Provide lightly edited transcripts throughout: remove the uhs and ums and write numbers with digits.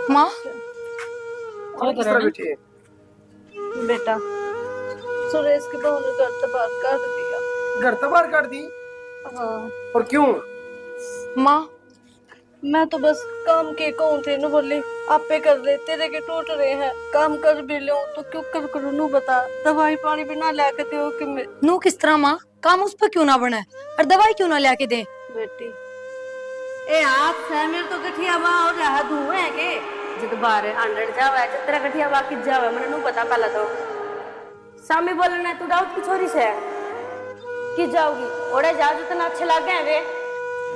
माँ और किस तरह बैठी है? बेटा सुरेश की बहू ने घर से बाहर कर दिया। घर तो बाहर काट दी? हाँ और क्यों? माँ मैं तो बस काम के कहूँ थे नु बोली आपे कर ले, तेरे के टूट रहे हैं, काम कर भी लो तो क्यों कर करूँ नु बता। दवाई पानी भी ना लाके दो कि मैं नू किस तरह माँ काम उस पर क्यों ना बने और दवाई क्यों ना लेके दे। बेटी ए आप से मेरे तो गठिया बा और रहा धुए है के जब बाहर अंडर जावे तेरा गठिया बा कि जावे मैंने नु पता पहला तो सामी बोलना तू डाउट की छोरी से कि जाओगी ओड़े जाओ जितना अच्छे लगे हैं वे।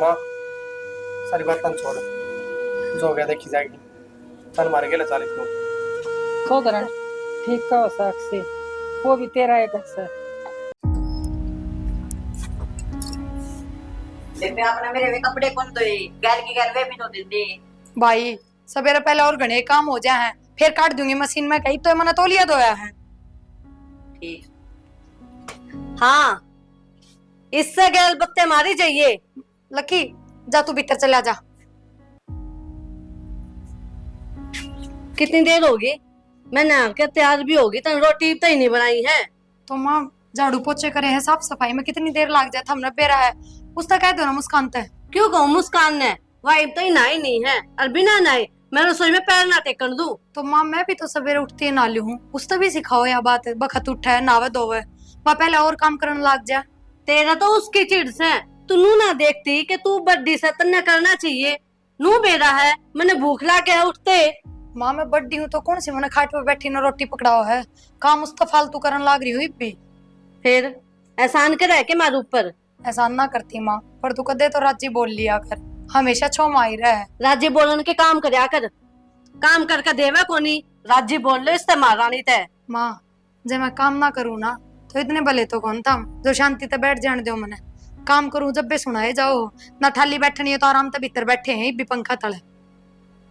माँ सारी बात तन छोड़, जो हो गया देखी जाएगी। तन मारे गेले 40 लोग को करण ठीक का साक्षी वो भी तेरा एक से बेबे आपने मेरे वे कपड़े कौन धोए, गैल की गैल वे भी धो देते। भाई सवेरे पहले और घने काम हो जाए हैं फिर काट दूंगी मशीन में कहीं तो मैंने तौलिया धोया है। ठीक हाँ इससे गैल बत्ते मारी चाहिए। लकी जा तू भीतर चला जा। कितनी देर होगी? मैं नहा के तैयार भी होगी तो रोटी तो ही नहीं बनाई है। तो माँ झाड़ू पोछे करे हैं साफ सफाई में कितनी देर लग जाए हमने बेरा है उसका कह दो ना मुस्कान ते। क्यों कहूँ मुस्कान ने वाइफ तो ही नहाई नहीं है और बिना नहाए मैं रसोई में पैर ना टेकन दूं। तो माँ मैं भी तो सवेरे उठती है नाली हूँ उस तो भी सिखाओ या बात बखत उठा है नावे धोवे वह पहले और काम करने लग जा। तेरा तो उसकी चिड़ से तू नू ना देखती कि तू बड्डी से तन्ने करना चाहिए। नू बेरा है मैंने भूख ला के उठते। माँ मैं बड्डी हूँ तो कौन सी मैंने खाट पे बैठी ना रोटी पकड़ाओ है काम उसका फालतू करने लग रही हुई भी। फिर एहसान करे के मारू ऊपर। एहसान ना करती माँ पर तू कदे तो राजी बोल लिया कर हमेशा छो माई रहे। राज्य बोलन के काम करया कर, काम करके देवे कोनी राज्य बोल लो इस्तेमाल रानी ते। माँ जब मैं काम ना करूँ ना तो इतने भले तो कौन था जो शांति से बैठ जाने दो मैंने काम करूँ जब भी सुनाए जाओ ना ठाली बैठनी है तो आराम से भीतर बैठे हैं भी पंखा तले।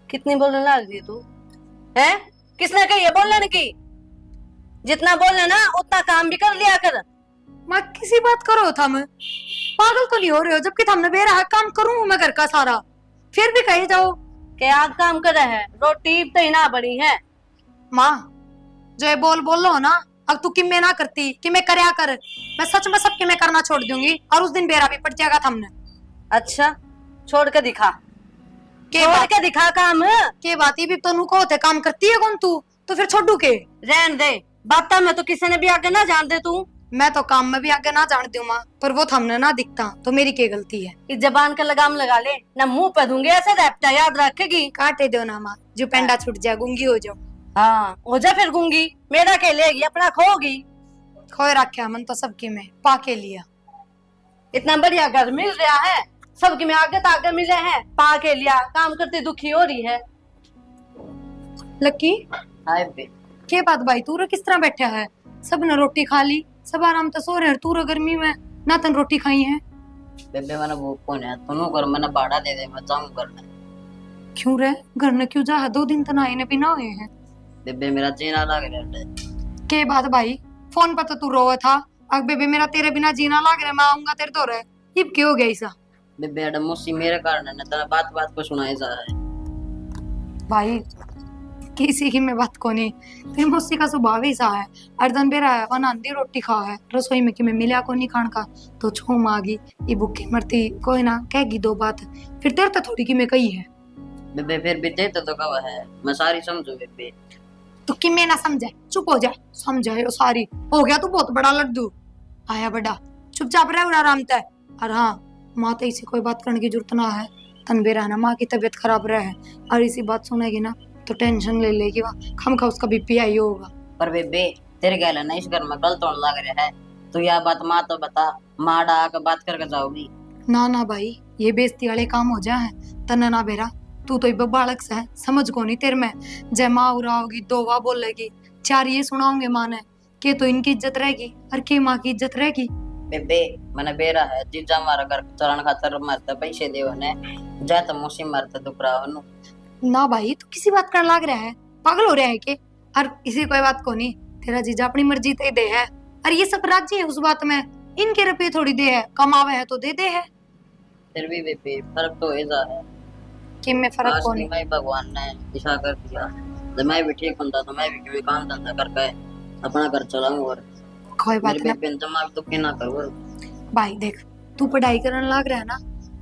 कितनी बोलने लग रही तू है? किसने कही है बोलने की? जितना बोलने ना उतना काम भी कर लिया कर। माँ किसी बात करो थम पागल तो नहीं हो रहे हो जबकि हमने बेरा है काम करूँ मैं घर का सारा फिर भी कहे जाओ के आप काम कर रहे हैं रोटी तो ही ना बनी है। माँ जो ये बोल लो ना अब तू किम में ना करती कि मैं करया कर मैं सच में सबके मैं करना छोड़ दूंगी और उस दिन बेरा भी पड़ जाएगा हमने। अच्छा छोड़ के दिखा छोड़ के दिखा काम के बात ही भी तो को होते काम करती है कौन तू तो फिर छोड़ू के रहन दे बात में तो किसी ने भी आगे ना जान दे तू। मैं तो काम में भी आगे ना जानती हूँ माँ पर वो हमने ना दिखता तो मेरी क्या गलती है। इस जबान का लगाम लगा ले ना मुंह पे दूंगे ऐसे रैप्टा याद रखेगी। काटे दो ना माँ जो पेंडा छूट जाए गूंगी हो जाओ। हाँ हो जा फिर गूंगी मेरा के लेगी अपना खोगी। खोए रखा मन तो सबकी में पाके लिया इतना बढ़िया घर मिल रहा है सबकी में आगे तो आगे मिले हैं पा के लिया काम करते दुखी हो रही है। लकी हाय बे के बात भाई तू रे किस तरह बैठा है सब ने रोटी खा ली सब आराम तो सो रहे हैं तू रे गर्मी में ना तन रोटी खाई है। बेबे मैंने भूख कौन है तनु कर मैंने भाड़ा दे दे मैं जाऊं करने। क्यों रे घर ने क्यों जा 2 दिन तक आए ने भी ना हुए हैं। बेबे मेरा जीना लग रहा है। के बात भाई फोन पर तो तू रोवे था अब बेबे मेरा तेरे बिना जीना लग रहा है मैं आऊंगा तेरे तो रे ये क्यों हो गया ऐसा। बेबे अड मुसी मेरे कारण है तेरा बात बात को सुनाए जा रहा है। भाई किसी की मैं बात को नहीं तेरी मौसी का स्वभाव ही सा है अर्दन बेरा है और आंधी रोटी खा है रसोई में कि मैं मिला को नहीं खान का तो छो मागी ये भूखी मरती कोई ना कहेगी 2 बात फिर तेरे तो थोड़ी की मैं कही है। बेबे फिर भी दे तो कब है मैं सारी समझू बेबे तो कि मैं ना समझे चुप हो जा समझाए ओ सारी हो गया तू बहुत बड़ा लड्डू आया बड़ा चुपचाप रह आराम तय। और हाँ माँ तो इसी कोई बात करने की जरूरत ना है तन बेरा ना माँ की तबीयत खराब रहे और इसी बात सुनेगी ना तो टेंशन ले लेगी वह खम खा उसका बीपी आई होगा। पर बेबे तेरे गैल ना इस घर में गलत होने लग रहा है तू यह बात माँ तो बता माँ डा के बात करके जाओगी। ना भाई ये बेइज्जती वाले काम हो जाए तन्ना ना बेरा तू तो इब बालक से है समझ को नहीं तेरे में जय माँ उरा होगी 2 वाह बोलेगी 4 ये सुनाओगे माँ ने के तो इनकी इज्जत रहेगी और के माँ की इज्जत रहेगी। बेबे मैंने बेरा है जीजा मारा घर चरण खातर मारता पैसे देव ने जा तो मुसी मारता दुपरा ना भाई तू किसी बात कर लाग रहा है पागल हो रहा है के और इसी कोई बात को नहीं तेरा जीजा अपनी मर्जी ते दे है और ये सब राज्य है उस बात में इनके रुपये थोड़ी दे है कमावे है तो दे है। फिर भी बेबे फर्क तो ऐसा है किम में फर्क आज कौन की है? मैं भगवान ने दिशा कर दिया। जब मैं भी ठीक होता तो मैं भी कोई काम धंधा करके अपना घर चलाऊं और कोई बात मेरे ना बेबे दिमाग तो की ना करो। भाई, देख तू पढ़ाई करने लग रहा है ना,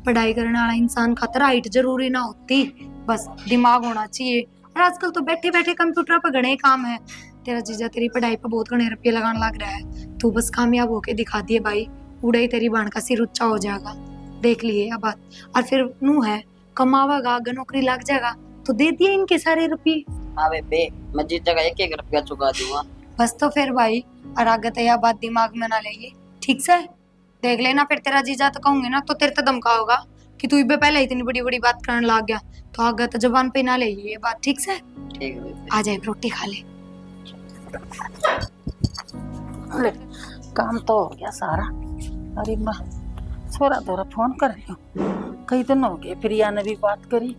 पढ़ाई करने वाला इंसान खातर हाइट जरूरी ना होती, बस दिमाग होना चाहिए। और आजकल तो बैठे बैठे कंप्यूटर पर घणे काम है। तेरा जीजा तेरी पढ़ाई पर बहुत घणे रुपये लगाने लग रहा है, तू बस कामयाब होके दिखा दिए भाई, उड़ा ही तेरी बाण का सिर ऊंचा हो जाएगा। देख लिए अब बात। और फिर नू है कमावागा, अगर नौकरी लग जाएगा तो दे दिए इनके सारे रुपये। हाँ बेबे, मैं जिस जगह एक एक रुपया चुका दूंगा। बस तो फिर भाई, और आगे तो यह बात दिमाग में ना लेगी, ठीक से देख लेना। फिर तेरा जीजा तो कहूंगे ना तो तेरे तो दमका होगा कि तू इबे पहले इतनी बड़ी बड़ी बात करने लग गया, तो आगे तो जबान पे ना ले ये बात, ठीक से। ठीक है बेबे। आ जाए रोटी खा ले। ले, काम तो हो गया सारा। अरे माँ, छोरा थोड़ा फोन कर रही हूँ, कई दिन हो गए प्रिया ने भी बात करी।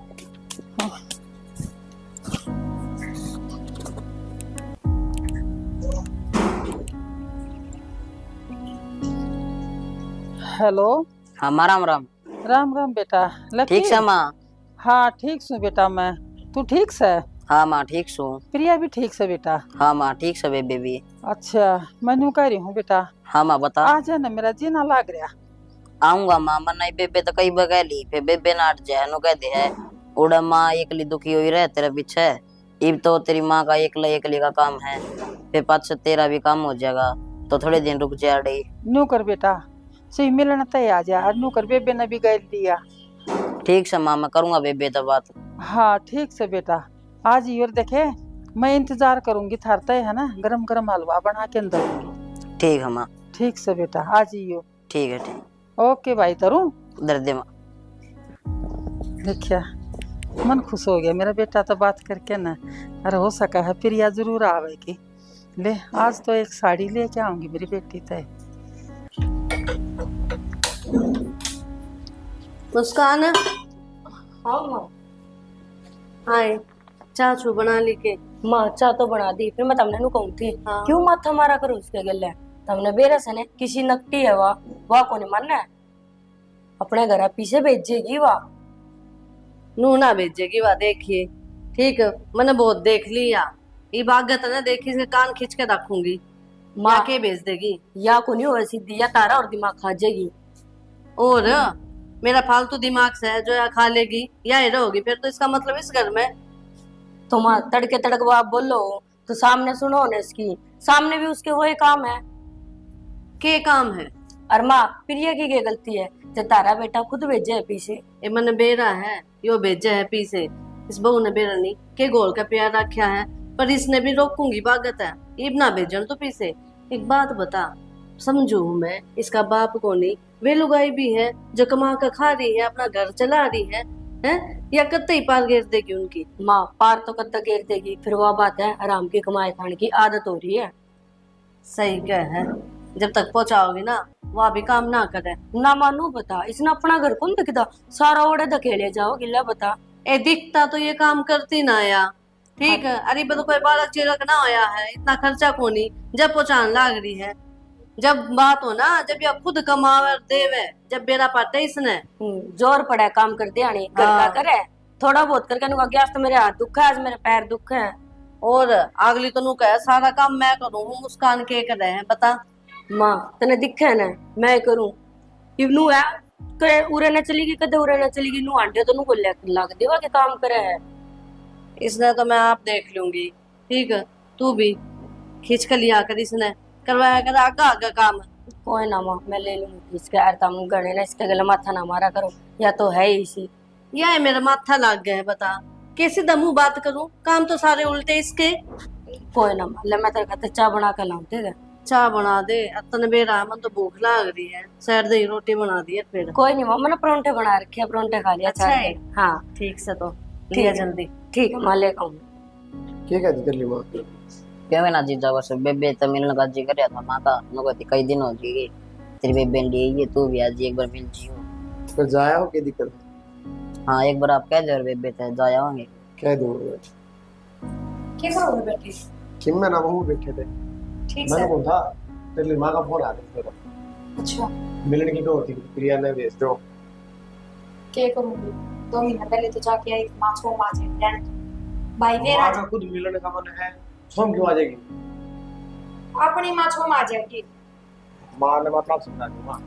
हेलो। हाँ माँ, राम राम। राम राम बेटा। लकी? ठीक से माँ? हाँ ठीक सु बेटा मैं, तू ठीक से? हाँ माँ ठीक सू। प्रिया भी ठीक से बेटा? हाँ माँ ठीक से बेबे भी। अच्छा, मैं न्यू कह रही हूँ बेटा, हाँ माँ बता। आ जाना, मेरा जीना लग रहा। आऊंगा माँ, मन नहीं बेबे तो कई बगै ली, फिर बेबे ना हट जाए नो कहते है उड़ा माँ एकली दुखी हुई रहे तेरे पीछे। इब तो तेरी माँ का एकली का काम है, फिर पाँच से तेरा भी काम हो जाएगा, तो थोड़े दिन रुक जा रही। न्यू कर बेटा, सही मिलना तय आ जा, न्यू कर बेबे ने भी गैल दिया। ठीक से माँ, मैं करूंगा बेबे तो बात। हाँ ठीक से बेटा, आज ही और देखे मैं इंतजार करूंगी, थारता है ना, गरम गरम हलवा बना के अंदर दूंगी। ठीक है माँ। ठीक से बेटा, आज ही हो। ठीक है ठीक। ओके भाई तरू। दर्द माँ। देखिया मन खुश हो गया मेरा बेटा तो बात करके ना। अरे हो सका है प्रिया जरूर आवेगी। ले आज तो एक साड़ी लेके आऊंगी मेरी बेटी तय। मुस्कान। हाँ माँ। हाय, चाह चू बना ली के? माँ चाह तो बना दी, फिर मैं तमने नु कहूं थी क्यों माथा मारा करो उसके गले। तमने बेरा सने किसी नकटी है वाह को नहीं मानना है, अपने घर पीछे भेजेगी वाह नू ना भेजेगी वाह। देखिए ठीक है, मैंने बहुत देख लिया, ये बागत ना देखी से कान खींच के रखूंगी। माँ के भेज देगी या को नहीं हो सीधी, या तारा और दिमाग खा जाएगी, और मेरा फालतू दिमाग से है जो या खा लेगी या ये रहोगी, फिर तो इसका मतलब इस घर में तुम तड़के तड़क आप बोलो तो सामने सुनो ना, इसकी सामने भी उसके वही काम है। के काम है? और माँ प्रिया की क्या गलती है जो तारा बेटा खुद भेजे है पीछे? ये मैंने बेरा है यो भेजे है पीछे, इस बहू ने बेरा नहीं के गोल का प्यार रखा है, पर इसने भी रोकूंगी बागत है इब ना भेजन तो पीछे। एक बात बता, समझू मैं इसका बाप को नहीं, वे लुगाई भी है जो कमा कर खा रही है, अपना घर चला रही है या कत्ते ही पार घेर देगी उनकी? माँ पार तो कत्ता घेर देगी, फिर वह बात है आराम की कमाए खाने की आदत हो रही है। सही कह है, जब तक पहुंचाओगी ना वह भी काम ना करे ना। मानू बता, इसने अपना घर कौन दिखता, सारा ओढ़े धकेले जाओ गिल्ला बता। ए दिखता तो ये काम करती ना या ठीक है। अरे तो कोई बालक चिरक ना होया है, इतना खर्चा को नहीं जब पहुंचान लाग रही है। जब बात हो ना, जब ये खुद कमावे देवे, जब बेरा पाटे इसने जोर पड़ा काम कर दिया नहीं करता करे, थोड़ा बहुत करके नु गया तो मेरे हाथ दुख है, आज मेरे पैर दुख है, और अगली तो नु कहे सारा काम मैं करूं, मुस्कान के करे हैं बता। माँ तने दिखे ना मैं करूं, इवनू है करे उरे न चलेगी, कदे उरे न चलेगी, नु आंटे तो नु को लग देवा के काम करे है। इसने तो मैं आप देख लूंगी, ठीक है तू भी खींच कर लिया कर, इसने करवाया कर आगा आगा काम। कोई ना माँ मैं ले लूंगी इसके, यार तुम गणे ना इसके गले माथा ना मारा करो, या तो है ही इसी या है मेरा माथा लग गया है। बता कैसे दमू बात करूं, काम तो सारे उल्टे इसके। कोई ना माँ, ले मैं तेरे खाते चाय बना कर लाऊं, ठीक है? चाय बना दे, अतन बेरा मन तो भूख लग रही है, सैर दही रोटी बना दी है फिर। कोई नहीं माँ, मैंने परोंठे बना रखे हैं, परोंठे खा लिया। अच्छा है, हाँ ठीक से तो लिया जल्दी। ठीक है माँ ले आऊं। क्या कहती कर ली माँ? क्यों ना जीजा, बस बेबे तो मिलने का जी कर था माँ का, नो कहती कई दिन हो जाएगी तेरी बेबे ने लिए, तू भी आज एक बार मिल जियो। फिर जाया हो क्या दिक्कत? हाँ एक बार आप कह दो बेबे तो जाया होंगे। कह दूंगा। क्या करोगे बेटी? किम में ना वो बैठे थे, ठीक मैंने है। कहा था तेरी माँ का फोन आ रहा था, अच्छा मिलने की तो होती प्रिया ने भेज दो। क्या करूंगी? 2 महीना पहले तो जाके आई माँ छो माँ जे फ्रेंड भाई ने माँ का खुद मिलने का मन है, सोम क्यों आ जाएगी? अपनी माँ छो माँ जाएगी। माँ ने मतलब समझा दूंगा।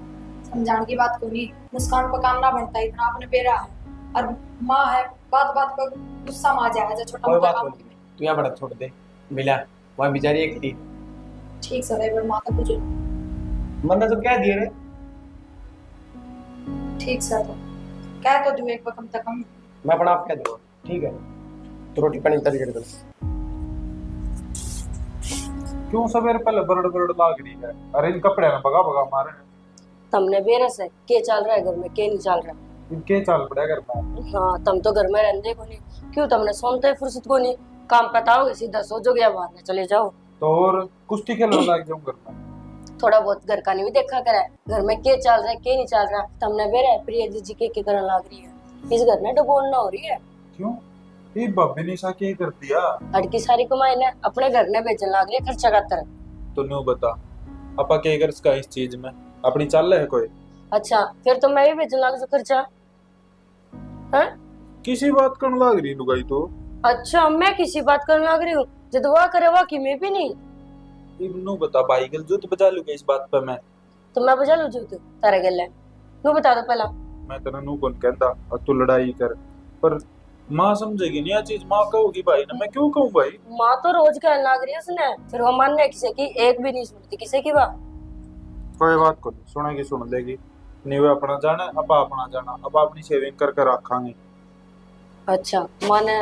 समझाने की बात को नहीं, मुस्कान को काम ना बनता इतना अपने पेरा है, और माँ है बात बात पर गुस्सा में आ जाएगा जो छोटा कोई मोटा बात काम। नहीं, तू यहाँ बड़ा छोड़ दे, मिला वहाँ बेचारी एक थी। ठीक सर है, माँ का कुछ मन ने तो कह दिए रे। ठीक सर, तो कह तो दू एक बार कम से कम। मैं अपना आप कह दूंगा, ठीक है? तो रोटी पानी तैयारी कर दो। क्यों सवेरे पहले बरड़ बरड़ लाग रही है? अरे इन कपड़े ना भगा भगा मारे तमने बेरस है के चल रहा है घर में, के नहीं चल रहा। इनके चाल पड़ा घर में। हाँ तुम तो घर में रहते को नहीं, क्यों तुमने सोनते फुर्सत को नहीं, काम पताओगे सीधा सो जो गया बाहर में चले जाओ। तो और कुश्ती खेलने लग जाऊं घर में। थोड़ा बहुत घर का नहीं भी देखा करा है, घर में के चल रहा है के नहीं चल रहा। तुमने बेरा प्रिया जी के करने लग रही है, इस घर में डबोलना हो रही है। क्यों? ये भाभी निशा के कर दिया? अड़की सारी कमाई ने अपने घर ने बेचने लग रही है खर्चा खातर। तो न्यू बता अपा के कर इसका इस चीज में अपनी चल है कोई? अच्छा फिर तो मैं भी बेचने लग जो खर्चा है। किसी बात करने लग रही लुगाई तो। अच्छा मैं किसी बात करने लग रही हूँ, जब वाह करे वाह की मैं भी नहीं। नु बता भाई गल जो तो बजा लूंगा इस बात पे मैं। तो मैं बजा लू जूत तारे गल है, तू बता दो पहला। मैं तेरा नु कौन कहता और तू लड़ाई कर, पर माँ समझेगी नहीं ये चीज। माँ कहोगी भाई ना, मैं क्यों कहूँ भाई? माँ तो रोज कहने लग रही है उसने, फिर वो मानने किसी की एक भी नहीं सुनती किसी की बात। कोई बात को नहीं सुनेगी, सुन लेगी। नहीं वो अपना जाना अपा अपना जाना, अब अपनी सेविंग कर कर रखांगे। अच्छा माँ ने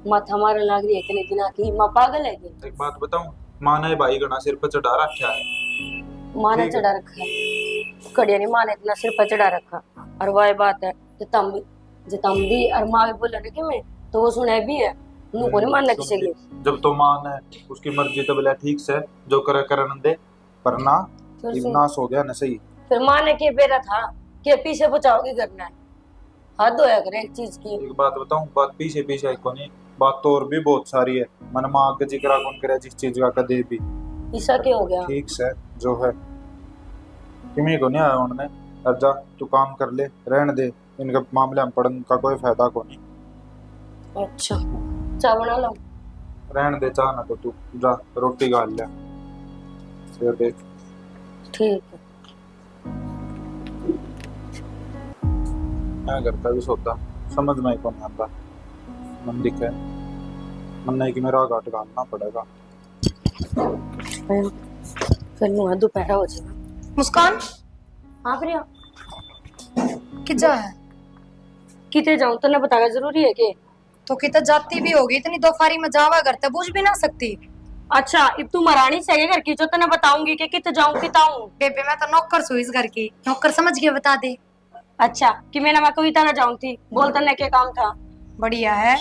माथा मारने लग रही है इतने दिना की, माँ पागल है कि? एक बात बताऊं, माँ ने भाई गणा सिर पर चढ़ा रखा है। माँ ने ठीक है। चढ़ा रखा है कड़िया नहीं, माँ ने इतना सिर पर चढ़ा रखा। और वह बात है जो तम भी और माँ भी बोले ना कि मैं तो वो सुने भी है, उनको नहीं मानना किसी की। जब तो माँ ने उसकी मर्जी तो बोला ठीक से जो करे करन दे, पर ना फिर सुन- इवनास हो गया ना सही। फिर माँ ने के बेरा था कि पीछे बचाओगी करना है, हद होया करे एक चीज की। एक बात बताऊं, बात पीछे पीछे को नहीं, बात तो और भी बहुत सारी है। मन माँ के जिक्र कौन करे जिस चीज का कदे भी ईसा के हो गया। ठीक से जो है किमी को नहीं आया उन्होंने। अब जा तू काम कर ले, रहने दे इनके मामले में पड़ने का कोई फायदा को नहीं। अच्छा चाय बना लो। रहने दे चाह ना तो तू जा रोटी गाल ले फिर देख। ठीक है। मैं करता भी सोता समझ में ही कौन आता। मन दिखे मन नहीं कि मेरा घाट घालना पड़ेगा। फिर मुँह दोपहर हो जाएगा। मुस्कान हाँ प्रिया किजा है किते जाऊं तो ना बताना जरूरी है कि? तो कितना जाती भी होगी, इतनी दोपहरी में जावा करते बुझ भी ना सकती। अच्छा इब तू महारानी सही घर की जो तने बताऊंगी कि किते जाऊं किताऊं। बेबे मैं तो नौकर सू इस घर की, नौकर समझ के बता दे। अच्छा कि मैं ना कविता ना जाऊं थी, बोल तने के काम था। बढ़िया है,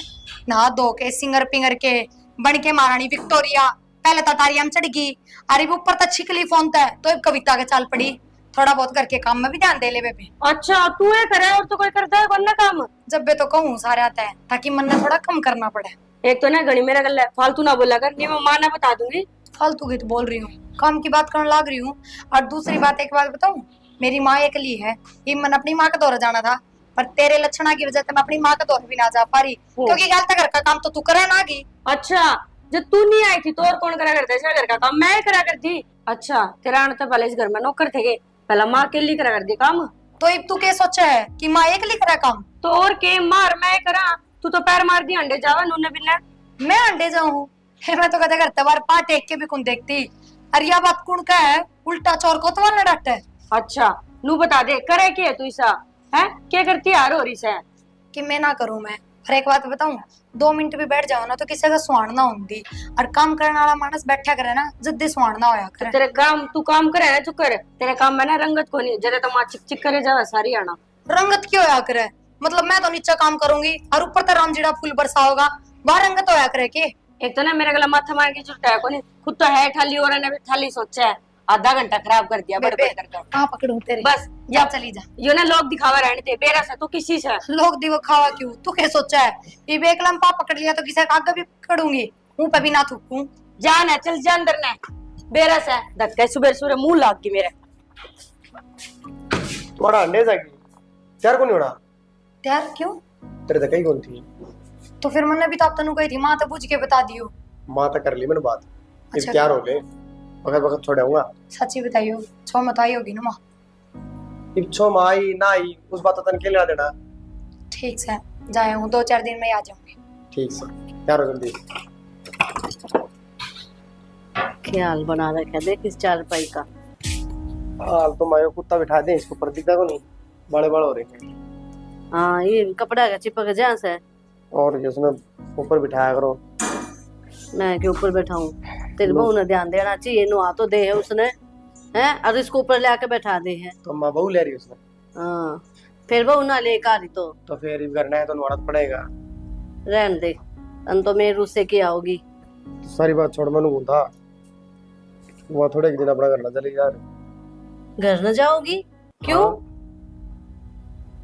नहा धो के सिंगर पिंगर के बन के महारानी विक्टोरिया पहले तो टारिया में चढ़ गई, अरे वो ऊपर तक छिकली फोन था तो एक कविता के चाल पड़ी। थोड़ा बहुत करके काम में भी ध्यान दे ले बेबे। अच्छा तू ये करे और तो कोई करता है कौन ना काम? जब बे तो कहूँ सारे आता है ताकि मन ने थोड़ा कम करना पड़े। एक तो ना गणी मेरा गल है, फालतू ना बोला कर, नहीं मैं माँ ना बता दूंगी। फालतू की तो बोल रही हूँ, काम की बात करने लग रही हूँ। और दूसरी बात एक बात बताऊँ, मेरी माँ अकेली है, ये मन अपनी माँ का दौरा जाना था, पर तेरे लक्षणा की वजह से मैं अपनी माँ का दौरा भी ना जा पा रही, क्योंकि गलत घर का काम तो तू करे ना गी। अच्छा जब तू नहीं आई थी तो और कौन करा करता है घर का काम? मैं करा करती। अच्छा तेरा आने तो पहले इस घर में नौकर थे, पहला माँ अकेली करा कर दी काम। तो अब तू क्या सोचा है कि माँ अकेली करा काम? तो और के मार मैं करा, तू तो पैर मार दी अंडे जावा नूने बिना। मैं अंडे जाऊँ? मैं तो कदे करते बार पा टेक के भी कौन देखती। अरे यह बात कौन का है, उल्टा चोर को तो वाला डट है। अच्छा नू बता दे करे के है तू ऐसा है, क्या करती यार हो रही से कि मैं ना करूं मैं। और एक बात बताऊं, 2 मिनट भी बैठ जाओ ना तो किसी का सुहाना होंगी, और काम करने वाला मानस बैठा करे ना जल्दी सुहाना होया करे। तेरे काम तू काम करे ना चुप कर, तेरे काम में ना रंगत को नहीं जरा तो माँ चिक चिक करे जावा सारी आना। रंगत क्यों होया करे? मतलब मैं तो नीचे काम करूंगी और ऊपर तो रामजीड़ा फूल बरसा होगा, वह रंगत होया करे के? एक तो ना मेरा गला माथा मार के चुटता है को नहीं, खुद तो है ठाली और ने भी ठाली सोचा है, आधा घंटा खराब कर दिया बड़बड़ करके। हाँ पकड़ू तेरे, बस जा चली जा। यो ना लोग दिखावा रहने थे बेरा से, तू किसी से लोग दिवो खावा क्यों, तू क्या सोचा है? ये बेकलम पा पकड़ लिया तो किसी का आगे भी पकड़ूंगी, मुंह पे भी ना थूकूं। जान है चल जा अंदर ने बेरा से धक्के सुबह सुबह मुंह लाग गई मेरे। तुम्हारा अंडे जाएगी त्यार को नहीं उड़ा? यार क्यों? तेरे तो कई कौन थी तो फिर मैंने भी तो आप तनु कही थी, माँ तो पूछ के बता दियो। माँ तो कर ली मैंने बात, फिर अच्छा। तैयार हो गए, वक्त वक्त छोड़ाऊंगा। सच्ची बताइयो, छो मत आई होगी ना माँ। इब छो माँ आई ना आई उस बात तो तन के लिया देना। ठीक से जाए हूँ, 2-4 दिन में ही आ जाऊंगी। ठीक से तैयार हो जल्दी। ख्याल बना रखा देख इस चारपाई का। हाल तो मायो कुत्ता बिठा दे इसको, पर दिखता को नहीं, बड़े बड़े हो रहे हैं। हाँ ये कपड़ा का चिपक जहाँ से, और ये उसमें ऊपर बिठाया करो। मैं के ऊपर बैठा हूँ, तेरी बहू ने ध्यान देना चाहिए, नुआ तो दे है उसने, हैं और इसको ऊपर ले आके बैठा दे है। तो माँ बहू ले रही है उसने, हाँ फिर बहू ना ले आ रही तो फिर इब करना है तो नवाड़ा पड़ेगा। रहन दे, तन तो मेरे उससे क्या होगी। सारी बात छोड़, मैंने बोलता वो थोड़े एक दिन अपना करना चली यार। घर न जाओगी? क्यों? हाँ।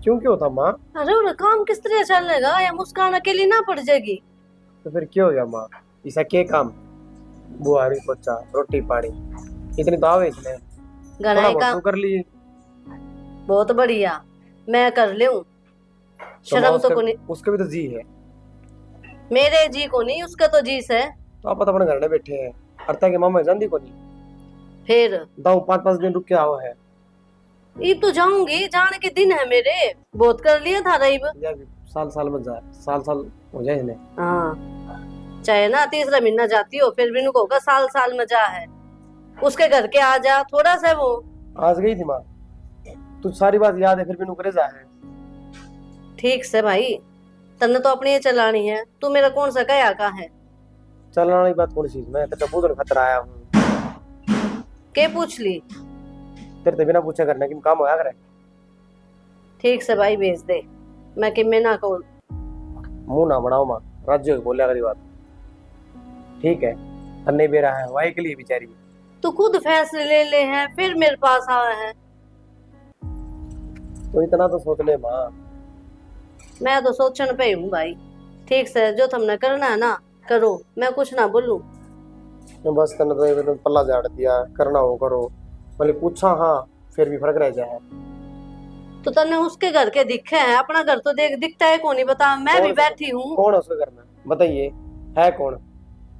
क्यों क्यों था माँ? अरे वो काम किस तरह चलेगा, या मुस्कान अकेली ना पड़ जाएगी? तो फिर क्यों हो गया माँ, ऐसा क्या काम, बुआरी पोचा रोटी पानी इतनी तो आवे इसमें, घना थोड़ा ही बहुत काम तो कर लिए। बहुत बढ़िया, मैं कर ले हूँ, शर्म तो को नहीं। उसके भी तो जी है। मेरे जी को नहीं, उसका तो जीस है। तो आप अपने घर में बैठे हैं, अरता के मामा जानती को नहीं, फिर दाऊ 5-5 दिन रुक के आओ है। ईब तो जाऊंगी, जाने के दिन है मेरे, बहुत कर लिया था रईब। या साल साल में जाए, साल साल हो जाए इन्हें। हाँ चाहे ना तीसरा महीना जाती हो, फिर भी नुको होगा साल साल में जा है। उसके घर के आ जा थोड़ा सा वो। आज गई थी माँ, तू सारी बात याद है फिर भी नुकरे जा है। ठीक से भाई, तन्ने तो अपनी ये चलानी है, तू मेरा कौन सा कया का है। चलना वाली बात कौन सी, मैं तेरे बहुत खतरा आया हूँ। के पूछ ली? तेरे ते बिना पूछे करने की काम होया करे। ठीक से भाई भेज दे, मैं कि मैं ना कहूँ। मुंह ना बढ़ाओ माँ, राज्य बोलिया करी बात। ठीक है, तन्ने भी रहा है वाई के लिए बेचारी। तू खुद फैसले ले हैं, फिर मेरे पास आया है। तो इतना तो सोच ले माँ। मैं तो सोचने पे हूँ भाई। ठीक से जो तुमने करना है ना करो, मैं कुछ ना बोलूं। तो बस तने तो ये पल्ला झाड़ दिया, करना हो करो, भले पूछा हाँ फिर भी फर्क रह जाए। तो तन्ने उसके घर के दिखे हैं, अपना घर तो देख दिखता है कौन ही बता। मैं भी बैठी हूँ। कौन है उसके घर में बताइए, है कौन?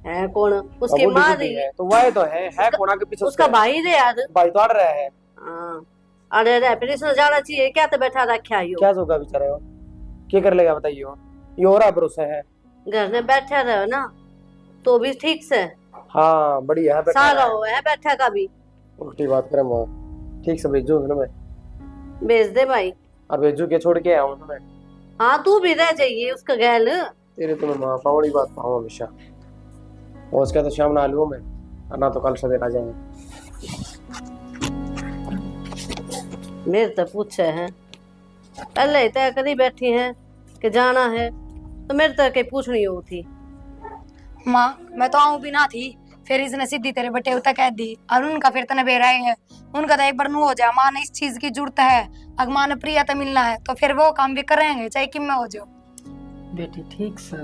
है कौन? उसकी अब वो माँ ड्यूटी रही है तो वह तो है कौन आगे पीछे उसका भाई रे यार। भाई तो अड़ रहा है। हाँ अरे रे, फिर इसने जाना चाहिए क्या, तो बैठा रखा यो। क्या होगा बेचारे हो, क्या कर लेगा बताइए। ये हो रहा भरोसा है, घर में बैठा रहो ना तो भी ठीक से। हाँ बढ़िया है बैठा सारा है। हो है बैठा का भी। उल्टी बात करे माँ, ठीक से भेजो ना, मैं भेज दे भाई। और भेजो के छोड़ के आया हूँ मैं। हाँ तू भी रह जाइए उसका गैल। तेरे तो मैं माँ पावड़ी बात पाऊँ हमेशा, और उसका तो शाम ना लूँ मैं, और ना तो कल सवेरे आ जाएंगे। मेरे तो पूछे हैं, पहले ही तय करी बैठी हैं कि जाना है, तो मेरे तक के पूछनी हो थी। माँ मैं तो आऊँ भी ना थी, फिर इसने सीधी तेरे बटे उतर कह दी, और उनका फिर तने बेराए है। उनका तो एक बार नू हो जाए, माँ ने इस चीज की जरूरत है, अगर माँ ने प्रिया तो मिलना है तो फिर वो काम भी करेंगे चाहे कि मैं हो जाओ। बेटी ठीक से,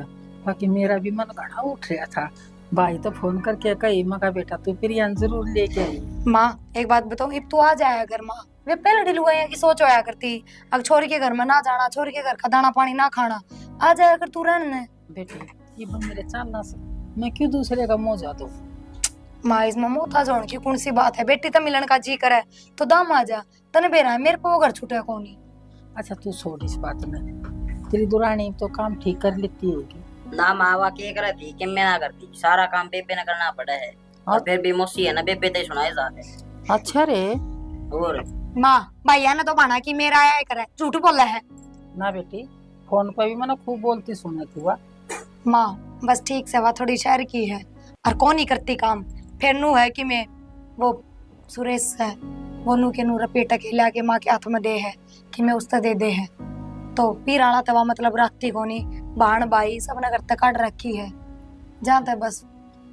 बाकी मेरा भी मन घड़ा उठ रहा था। भाई तो फोन करके कही, मका बेटा तू प्रिया जरूर लेके आई। माँ एक बात बताऊँ, अब तू आ जाया अगर माँ, वे पहले ढिलुआ की सोच होया करती, अगर छोरी के घर में ना जाना, छोरी के घर का दाना पानी ना खाना, आ जाया कर तू रहने। बेटी ये बन मेरे चालना से मैं क्यों दूसरे का मुंह जा दूं। माँ इसमें मोहताज होने की कौन सी बात है, बेटी तो मिलन का जी करे तो दाम आ जा, तने बेरा है मेरे को घर छूटे कौनी। अच्छा तू छोड़ इस बात में, तेरी दुरानी तो काम ठीक कर लेती होगी ना। मावा के करती कि मैं ना करती, सारा काम बेबे ने करना पड़ा है। और फिर भी मौसी है ना, बेबे ते सुनाए जाते। अच्छा रे और माँ भैया ने तो बना कि मेरा आया करे, झूठ बोला है। ना बेटी, फोन पर भी मैंने खूब बोलती सुना हुआ। माँ बस ठीक से, वह थोड़ी शहर की है और कौन ही करती काम। फिर नू है कि मैं वो सुरेश है, वो नू के नू रपेटा के लाके माँ के हाथ में दे है कि मैं उससे दे है, तो पीराना तवा मतलब रखती कोनी, बाण बाई सब ने करते काट रखी है जानते बस।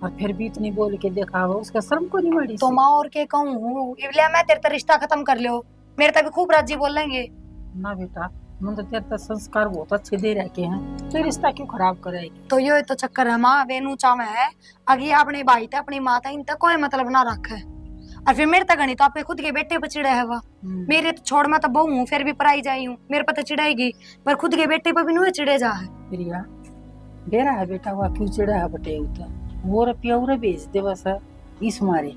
और फिर भी इतनी बोल के देखा हो, उसका शर्म को नहीं मड़ी। तो माँ और के कहूँ, इसलिए मैं तेरे रिश्ता खत्म कर लियो, मेरे तक खूब राजी बोलेंगे। ना बेटा, मैं तो तेरे संस्कार बहुत अच्छे दे रखे हैं, तो रिश्ता क्यों खराब करेगी। तो यो तो चक्कर है माँ, वेनू चावे है अगी अपने भाई थे अपनी माँ था, इन तक कोई मतलब ना रखे, और फिर मेरे तक गणी तो आपके खुद के बेटे पे चिड़ा है वह। मेरे तो छोड़ मैं तो बहू हूँ, फिर भी पराई जाई हूँ, मेरे पे तो चिड़ाएगी, पर खुद के बेटे पे भी नहीं चिड़े जा है। प्रिया बेरा है बेटा हुआ क्यों चिड़ा है बटे उता वो रुपया उरे भेज दे बस इस मारे।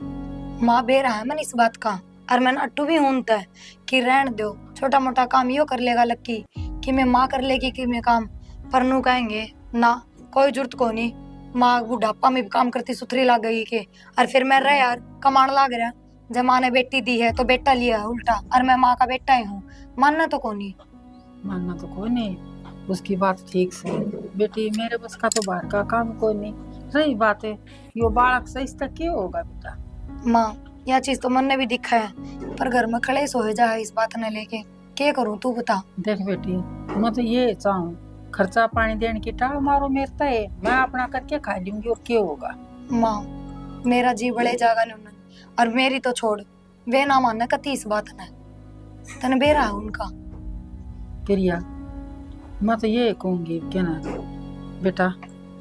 माँ बेरा है मन इस बात का, और मैं अट्टू भी हूं तय कि रहन दो, छोटा मोटा काम यो कर लेगा लक्की कि मैं माँ कर लेगी कि मैं काम, पर नू कहेंगे ना कोई जरूरत को नहीं, माँ बुढ़ापा में भी काम करती सुथरी लग गई के, और फिर मैं रह यार कमाण लाग रहा, जब माँ ने बेटी दी है तो बेटा लिया है उल्टा, और मैं माँ का बेटा ही हूँ, मानना तो कौन नहीं। मानना तो कोई नहीं, उसकी बात ठीक से बेटी मेरे बस का तो बाहर का काम कोई नहीं। सही बात है, यो बालक सही तक क्यों होगा बेटा। माँ यह चीज तो मन ने भी दिखा है, पर घर में खड़े सो जा इस बात ने लेके, क्या करूँ तू बता। देख बेटी मैं तो ये चाहूँ खर्चा पानी देने की टाल मारो मेरे तय, मैं अपना करके खा लूंगी और क्या होगा। माँ मेरा जी बड़े जागा नहीं, और मेरी तो छोड़, वे ना मानने कती इस बात ने, तन बेरा है उनका। प्रिया मैं तो ये कहूंगी क्या ना बेटा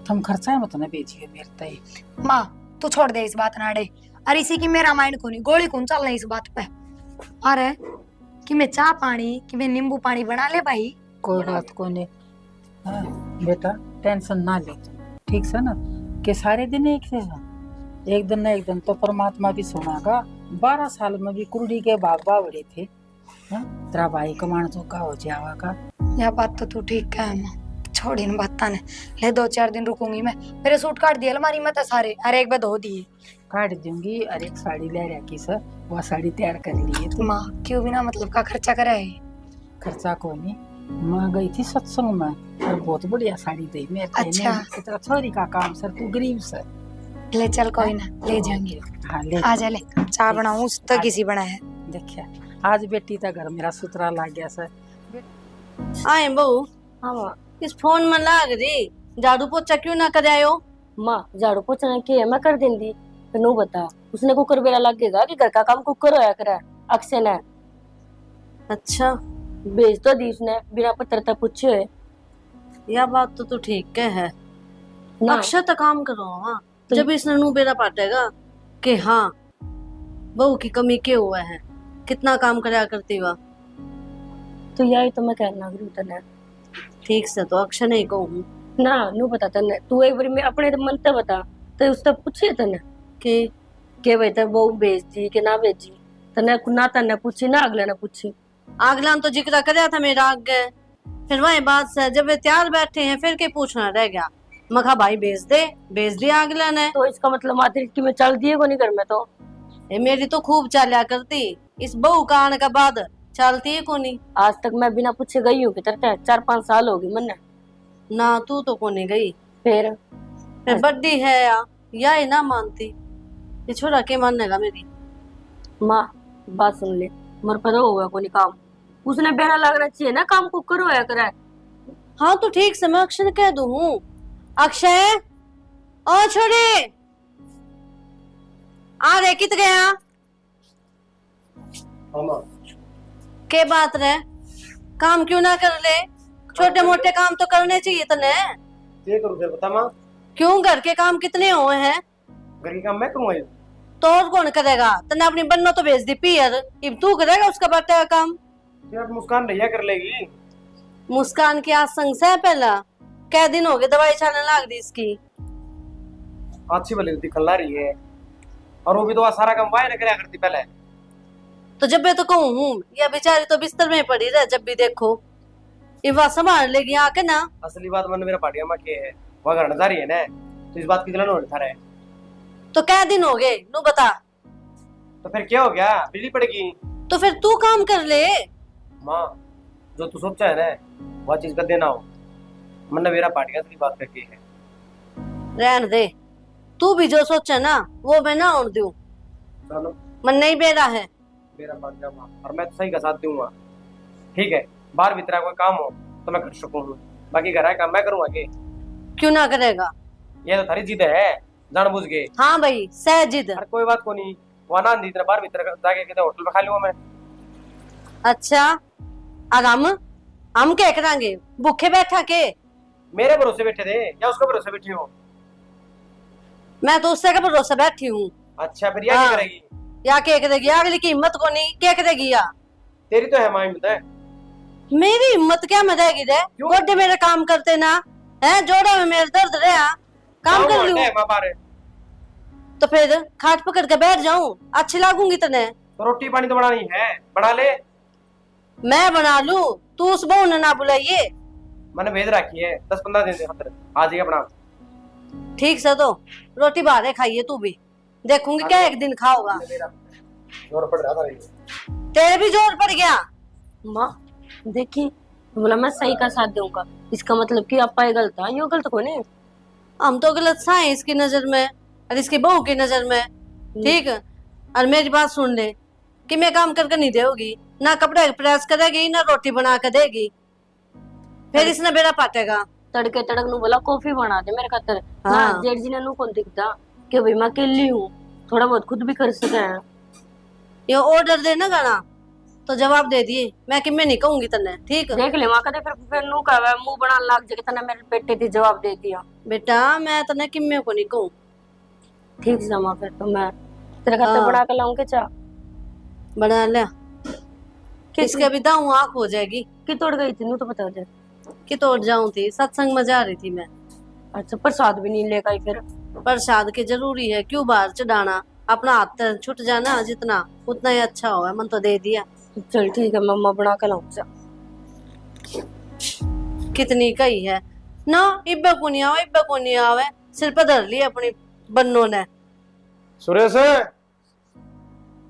तुम खर्चा मत ना भेजिए मेरे तय। माँ तू छोड़ दे इस बात नाड़े, अरे इसी की मेरा माइंड को नहीं गोली कौन चल रही इस बात पे। अरे कि मैं चाह पानी कि मैं नींबू पानी बना ले भाई। कोई बात को नहीं। हाँ, बेटा टेंशन ना ले तुम, ठीक से ना कि सारे दिन एक से एक दिन ना एक दिन तो परमात्मा भी सुनागा। 12 साल में भी कुर्डी के बाग बावड़े थे। हाँ, तेरा भाई कमाण चौका हो जावा का। यह बात तो तू ठीक है माँ, छोड़ इन बातों ने, ले 2-4 दिन रुकूंगी मैं। मेरे सूट काट दिए अलमारी में तो सारे, अरे एक बार धो दिए। काट दूंगी और एक साड़ी ले रखी सर, वह साड़ी तैयार कर लिए तो। माँ क्यों बिना मतलब का खर्चा करे है। खर्चा को नहीं, मैं गई थी सत्संग में और बहुत बढ़िया साड़ी दी मेरे। अच्छा छोरी का काम सर, तू गरीब सर। ले चल कोई ना, ले जाएंगे। हाँ ले आ जा, ले चाय बनाऊं तो किसी बना है। देखिए आज बेटी का घर मेरा सुथरा लग गया सर। आए बहू। हाँ माँ। इस फोन में लाग रही झाड़ू पोछा क्यों ना कर आयो। माँ झाड़ू पोछा के है मैं कर देंदी, पर नो बता उसने कुकर बेरा लगेगा कि घर का काम कुकर होया करे अक्सर ने। अच्छा भेज तो दी उसने बिना पत्रता पूछे हुए। यह बात तो तू ठीक है ना अक्षय तो काम करो। हाँ जब इसने नू बेरा पाटेगा कि हाँ बहू की कमी क्या हुआ है, कितना काम कराया करती हुआ, तो यही तो मैं कहना लगी तने। ठीक से तो अक्षय नहीं कहूँ ना नु बता तने, तू एक बार मैं अपने मन से बता तो उससे पूछे तने कि के भाई ते बहू भेजती कि ना भेजी, तने ना तने पूछी ना अगले ने पूछी। अगला तो जिक्र कराया था मेरा आगे, फिर वही बात से जब वे तैयार बैठे हैं फिर के पूछना रह गया। मखा भाई भेज दिया अगला ने। तो इसका मतलब मात्र कि मैं चल दिए को नहीं घर में, तो ये मेरी तो खूब चालिया करती, इस बहू का आने के बाद चलती है को नहीं। आज तक मैं बिना पूछे गई हूँ कि तरते 4-5 साल होगी मन ना, तू तो को नहीं गई। फिर बड्डी है या ही ना मानती, ये छोरा के मानेगा मेरी। माँ बात सुन ले, मर पर होगा कोई काम, उसने बेरा लगना चाहिए ना काम कुकर होया करे। हाँ तो ठीक से मैं अक्षय कह दूँ। अक्षय ओ छोरे आ रे कित गया के बात रे, काम क्यों ना कर ले, छोटे मोटे काम तो करने चाहिए तने। ये करूँ फिर बता माँ, क्यों घर के काम कितने हुए हैं, घर के काम मैं करूँगा। तो और कौन करेगा, तने अपनी बन्नो तो भेज दी पियर, अब तू करेगा उसका बाटे का काम। यार मुस्कान भैया कर लेगी। मुस्कान की आज संग से पहला कै दिन हो गए दवाई चलने लग दी इसकी। अच्छी भली दिखल रही है, और वो भी तो सारा काम वाई ने कराया करती पहले। तो जब मैं तो कहूँ यह बेचारी तो बिस्तर में पड़ी रहे, जब भी देखो इवा संभाल लेगी आके ना। असली बात मन मेरा पाटिया में के है, वह घर नजर है ना, तो इस बात की जलन हो रहा है। तो कै दिन हो गए नू बता। तो फिर क्या हो गया, बिजली पड़ेगी तो फिर तू काम कर ले। माँ जो तू सोचा है ना वह चीज कर देना हो, मन मेरा पाटिया की बात करके है। रहन दे, तू भी जो सोचा ना वो मैं ना और दूं, चलो मन नहीं बेरा है। मेरा बात जा माँ, और मैं तो सही का साथ दूंगा। ठीक है, बाहर भीतर कोई काम हो तो मैं कर सकूँ, बाकी घर है काम मैं करूँगा। के क्यों ना करेगा, ये तो थारी जिद है जान बुझ के। हाँ भाई सहजिद। अरे कोई बात को नहीं, वो ना दी बाहर भीतर जाके कितने होटल में खा लूंगा मैं। अच्छा और हम क्या करांगे, भूखे बैठा के। मेरे भरोसे बैठे थे या उसके भरोसे बैठी हो? मैं तो उससे का भरोसा बैठी हूँ। अच्छा फिर यह क्या करेगी? या केक देगी अगली की हिम्मत को नहीं केक देगी या तेरी तो है माँ हिम्मत है। मेरी हिम्मत क्या में देगी दे गोडे मेरे काम करते ना है जोड़े में मेरे दर्द रहा काम कर लूं माँ बारे तो फिर खाट पकड़ के बैठ जाऊं अच्छी लागूंगी तने तो रोटी पानी तो बनानी है, बना ले। मैं बना लूं तू उस बहू ने ना बुलाइए मैंने भेज रखी है 10-15 दिन से खातर आ जाएगा बना। ठीक से तो रोटी बाहर खाइए तू भी देखूंगी क्या एक दिन खाओगा जोर पड़ रहा था ये। तेरे भी जोर पड़ गया माँ देखी बोला मैं सही का साथ दूंगा, इसका मतलब कि आपा ये गलत है, यो गलत कौन है? हम तो गलत सा है इसकी नजर में और इसकी बहू की नजर में ठीक है। और मेरी बात सुन ले कि मैं काम करके नहीं देगी ना कपड़े प्रेस करेगी ना रोटी बना के देगी फिर इसने बेड़ा पाटेगा तड़के तड़क नु बोला कॉफी बना दे मेरे खातर। हाँ। ना जेठ जी ने नु कौन दिखता कि भाई मैं अकेली हूँ, थोड़ा बहुत खुद भी कर सके हैं। ये ऑर्डर देना गाना तो जवाब दे दिए मैं कि मैं नहीं कहूंगी तने ठीक है देख ले माँ कहते फिर नु का मुंह बना लाग जगह तना मेरे बेटे थी जवाब दे दिया। बेटा मैं तने कि मैं को नहीं कहूं ठीक है माँ फिर तो मैं तेरे खातर हाँ। बना के लाऊं के चा बना ले किसके भी दाऊ आंख हो जाएगी कि तोड़ गई थी नु तो बता दे कि तोड़ जाऊं थी सत्संग में जा रही थी मैं अच्छा प्रसाद भी नहीं लेकर आई फिर प्रसाद के जरूरी है क्यों बाहर चढ़ाना अपना हाथ छुट जाना जितना उतना ही अच्छा हो मन तो दे दिया चल ठीक है मम्मा बना के लाऊं चा कितनी कही है ना इब्बे को नहीं आवे सिर पर धर ली अपनी बन्नों ने सुरेश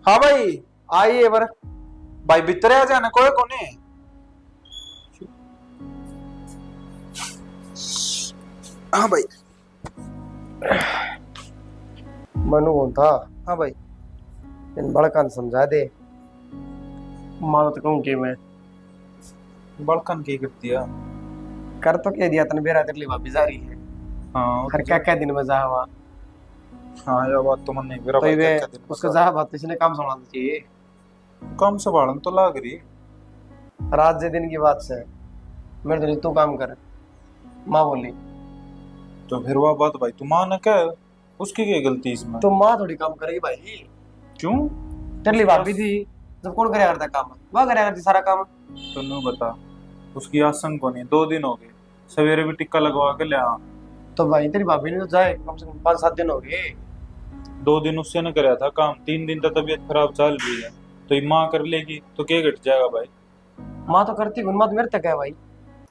हाँ भाई आइए बर भाई भीतर आ जाने कोई कोने हाँ भाई मनु कौन था? हाँ भाई इन बड़का समझा दे। माँ तो कहूँ कि मैं बड़कन की कर दिया कर तो कह दिया तन बेरा तेरे लिए वापिस आ रही है। हाँ हर क्या क्या दिन में जा हुआ हाँ ये बात तो मन नहीं मेरा तो भाई ये क्या दिन उसका जा बात इसने काम संभालना चाहिए। काम संभालन तो लाग रही रात से दिन की बात से मेरे तो नहीं तू काम कर माँ बोली तो फिर वह बात भाई तू मान क्या है? उसकी क्या गलती इसमें तो माँ थोड़ी काम करेगी भाई। क्यों तेरे लिए भाभी थी जब कौन करे करता काम वह करे करती सारा काम। तो नू बता उसकी आसन को नहीं 2 दिन हो गए सवेरे भी टिक्का लगवा के ले आ तो भाई तेरी भाभी ने तो जाए कम से कम 5-7 दिन हो गए। 2 दिन उससे न कराया था काम 3 दिन तक तबीयत खराब चल रही है तो ये माँ कर लेगी तो क्या घट जाएगा भाई। माँ तो करती माँ तो मेरे तक है भाई।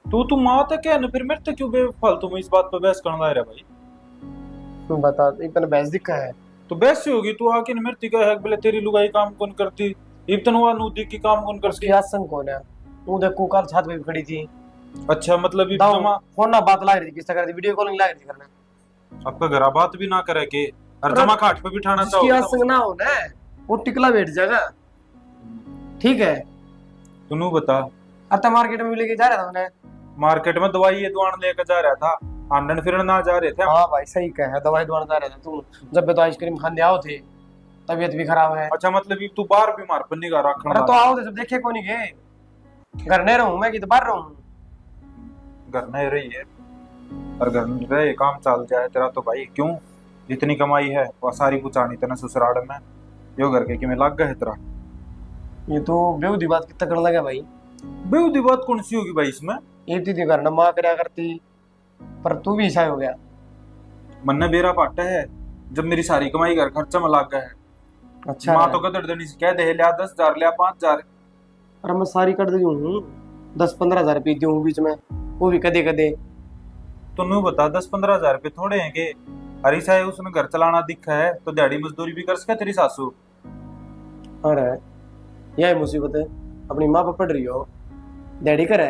तू माँ तक है ना फिर मेरे तक क्यों बेफालतू में इस बात पर बहस करना रहा भाई। तू बता इतना बहस दिखा है तो बहस ही होगी तू आके मेरे का है बोले तेरी लुगाई काम कौन करती इतना हुआ नूदी की काम कौन उसकी करती। आसन कौन है? वो देखो कल छत पे भी खड़ी थी अच्छा मतलब ये दाऊ, जमा फोन ना बात लग रही थी किससे कर रही वीडियो कॉलिंग लग रही थी करना। आपका घर बात भी ना करे के और जमा खाट पे बिठाना उसकी चाहो आसन ना हो ना वो टिकला बैठ जाएगा ठीक है। तू बता अब तो मार्केट में भी लेके जा रहा था उन्हें। मार्केट में दवाई ये दुकान लेकर जा रहा था आंदन फिरन ना जा रहे थे हम। हाँ भाई सही कहा दवाई दुकान जा रहे थे तू जब भी तो आइसक्रीम खाने आओ थे तबीयत भी खराब है। अच्छा मतलब ये तू बाहर बीमार पन्नी का अरे रखना तो आओ थे जब देखे कौन गए घर नहीं रहूं मैं कि तो बाहर रहूं। घर नहीं रही है और घर में रहे काम चल जाए तेरा तो भाई क्यों जितनी कमाई है वो सारी पुचानी तेना ससुराल में यो घर के कि मैं लग गया तेरा। ये तो बेहूदी बात कितना करने लगा भाई। बेहूदी बात कौन सी होगी भाई इसमें। ये थी घर ना माँ करया करती पर तू भी ऐसा हो गया। मन ने बेरा पाटा है जब मेरी सारी कमाई घर खर्चा में लग गया है। अच्छा माँ तो कदर देनी से कह दे लिया 10,000 लिया 5,000। अरे मैं सारी कर दी हूँ 10-15 हजार पीती हूँ बीच में वो भी कदे कदे। तो नू बता 10-15 हजार रुपये थोड़े हैं के हरी साहे उसने घर चलाना दिखा है तो दिहाड़ी मजदूरी भी कर सके तेरी सासू। अरे यह मुसीबत है अपनी माँ पर पड़ रही हो डैडी करे।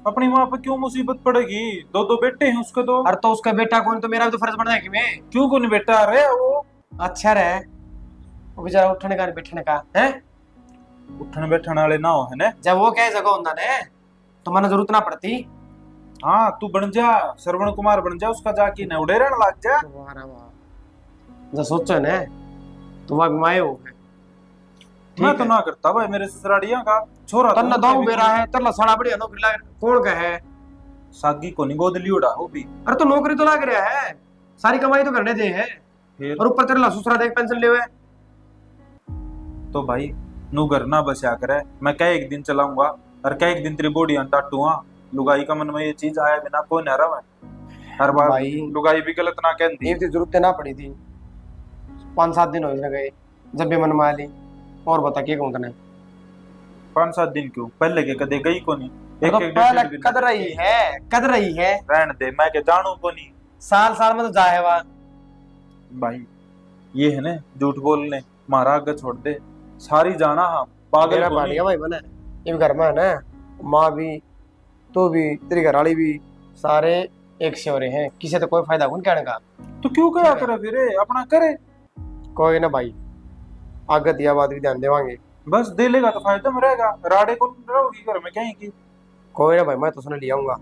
अपनी माँ पे क्यों मुसीबत पड़ेगी 2 बेटे हैं उसके तो। अरे तो उसका बेटा कौन तो मेरा भी तो फर्ज बनता है कि मैं क्यों कौन बेटा अरे वो अच्छा रहे वो बेचारा उठने का बैठने का है उठने बैठने वाले ना हो है ना। जब वो कहे जगह होता ने तो मैंने जरूरत ना पड़ती। हाँ तू बन जा श्रवण कुमार बन जा उसका जाके न उड़े रहने लग जा। जो सोचो ने तो वह बीमाए हो गए। मैं तो ना करता भाई मेरे ससुरालिया का छोरा तन्ना दाऊ मेरा है तरला साड़ा बढ़िया नौकरी लाग कौन का है सागी को नहीं गोद लियोड़ा हो भी। अरे तो नौकरी तो लाग रहा है सारी कमाई तो करने दे है फिर और ऊपर तेरे ससुरा देख पेंशन ले हुए तो भाई नू घर ना बसा करे, मैं क्या एक दिन चलाऊंगा और क्या एक दिन तेरी बॉडी अंटाटूंगा। लुगाई का मन में ये चीज आया बिना कोई न रहा है। हर बार भाई लुगाई भी गलत ना कहती। ये जरूरत ना पड़ी थी, 5-7 दिन हो गए जब भी मन में ली। और बता के कौन करना 5-7 दिन क्यों, पहले के कदे गई को नहीं। एक तो एक पहले डेढ़ कद रही है, कद रही है। रहने दे, मैं के जानू को नहीं। साल साल में तो जाए वहां। भाई ये है ना झूठ बोलने, मारा आगे छोड़ दे सारी जाना। हम पागल मेरा को पानी नहीं। का भाई बना ये घर में है ना, माँ भी, तू भी, तेरी घरवाली भी, सारे एक से हो रहे हैं। किसी तो कोई फायदा कौन कहने का। तो क्यों करा करे फिर अपना करे। कोई ना भाई, आगे दिया बात भी ध्यान देवांगे। बस दे लेगा तो फायदा में रहेगा, राडे को रहोगी घर में कहीं की। कोई ना भाई, मैं तो सुन ले आऊंगा।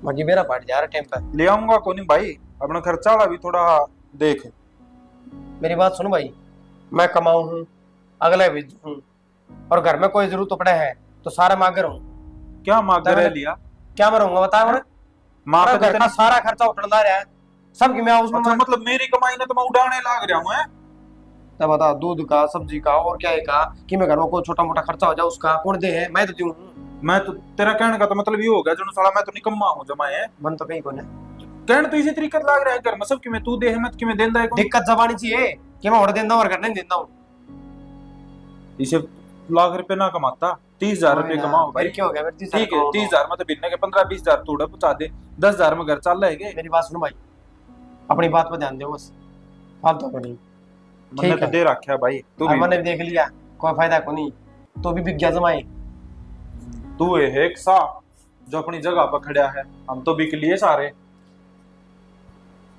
बाकी मेरा पार्ट जा रहा टाइम पर। ले आऊंगा को नहीं भाई, अपना खर्चा वाला भी थोड़ा देख। मेरी बात सुनो भाई, मैं कमाऊं हूँ, अगले भी हूँ, और घर में कोई जरूरत तो पड़े है तो सारा मांग रहा हूँ। क्या मांग रहे लिया, क्या मैं रहूंगा बताओ ना। माँ अरे का घर का सारा खर्चा उठा रहा है, सब की मैं उसमें। अच्छा, मतलब मेरी कमाई ना तो मैं उड़ाने लाग रहा हूँ है? तब बता, दूध का, सब्जी का और क्या है का कि मैं घर में कोई छोटा मोटा खर्चा हो जाए उसका कौन दे है, मैं तो दूं हूँ। मैं तो तेरा कहने का तो मतलब ये हो गया जो साला मैं तो निकम्मा हूँ जमा है। मन तो कहीं को नहीं। कहने तो इसी तरीके लाग रहा है घर में सब कि मैं तू दे है मत कि मैं देंदा है। दिक्कत जबानी चाहिए कि मैं और देता हूँ और घर नहीं देता हूँ। इसे लाख रुपए ना कमाता, 30,000 रुपए कमाओ भाई। क्या हो गया फिर? ठीक है 30,000 में तो बिकने के 15-20,000 तोड़ा पहुंचा दे, 10,000 में घर चल रहेगा। मेरी बात सुनो भाई, अपनी बात पर ध्यान दो बस, फालतू को नहीं। मैंने तो दे रखा भाई, तू भी मैंने देख लिया, कोई फायदा को नहीं। तो भी बिक गया जमाई। तू है एक सा जो अपनी जगह पर खड़ा है, हम तो बिक लिए सारे।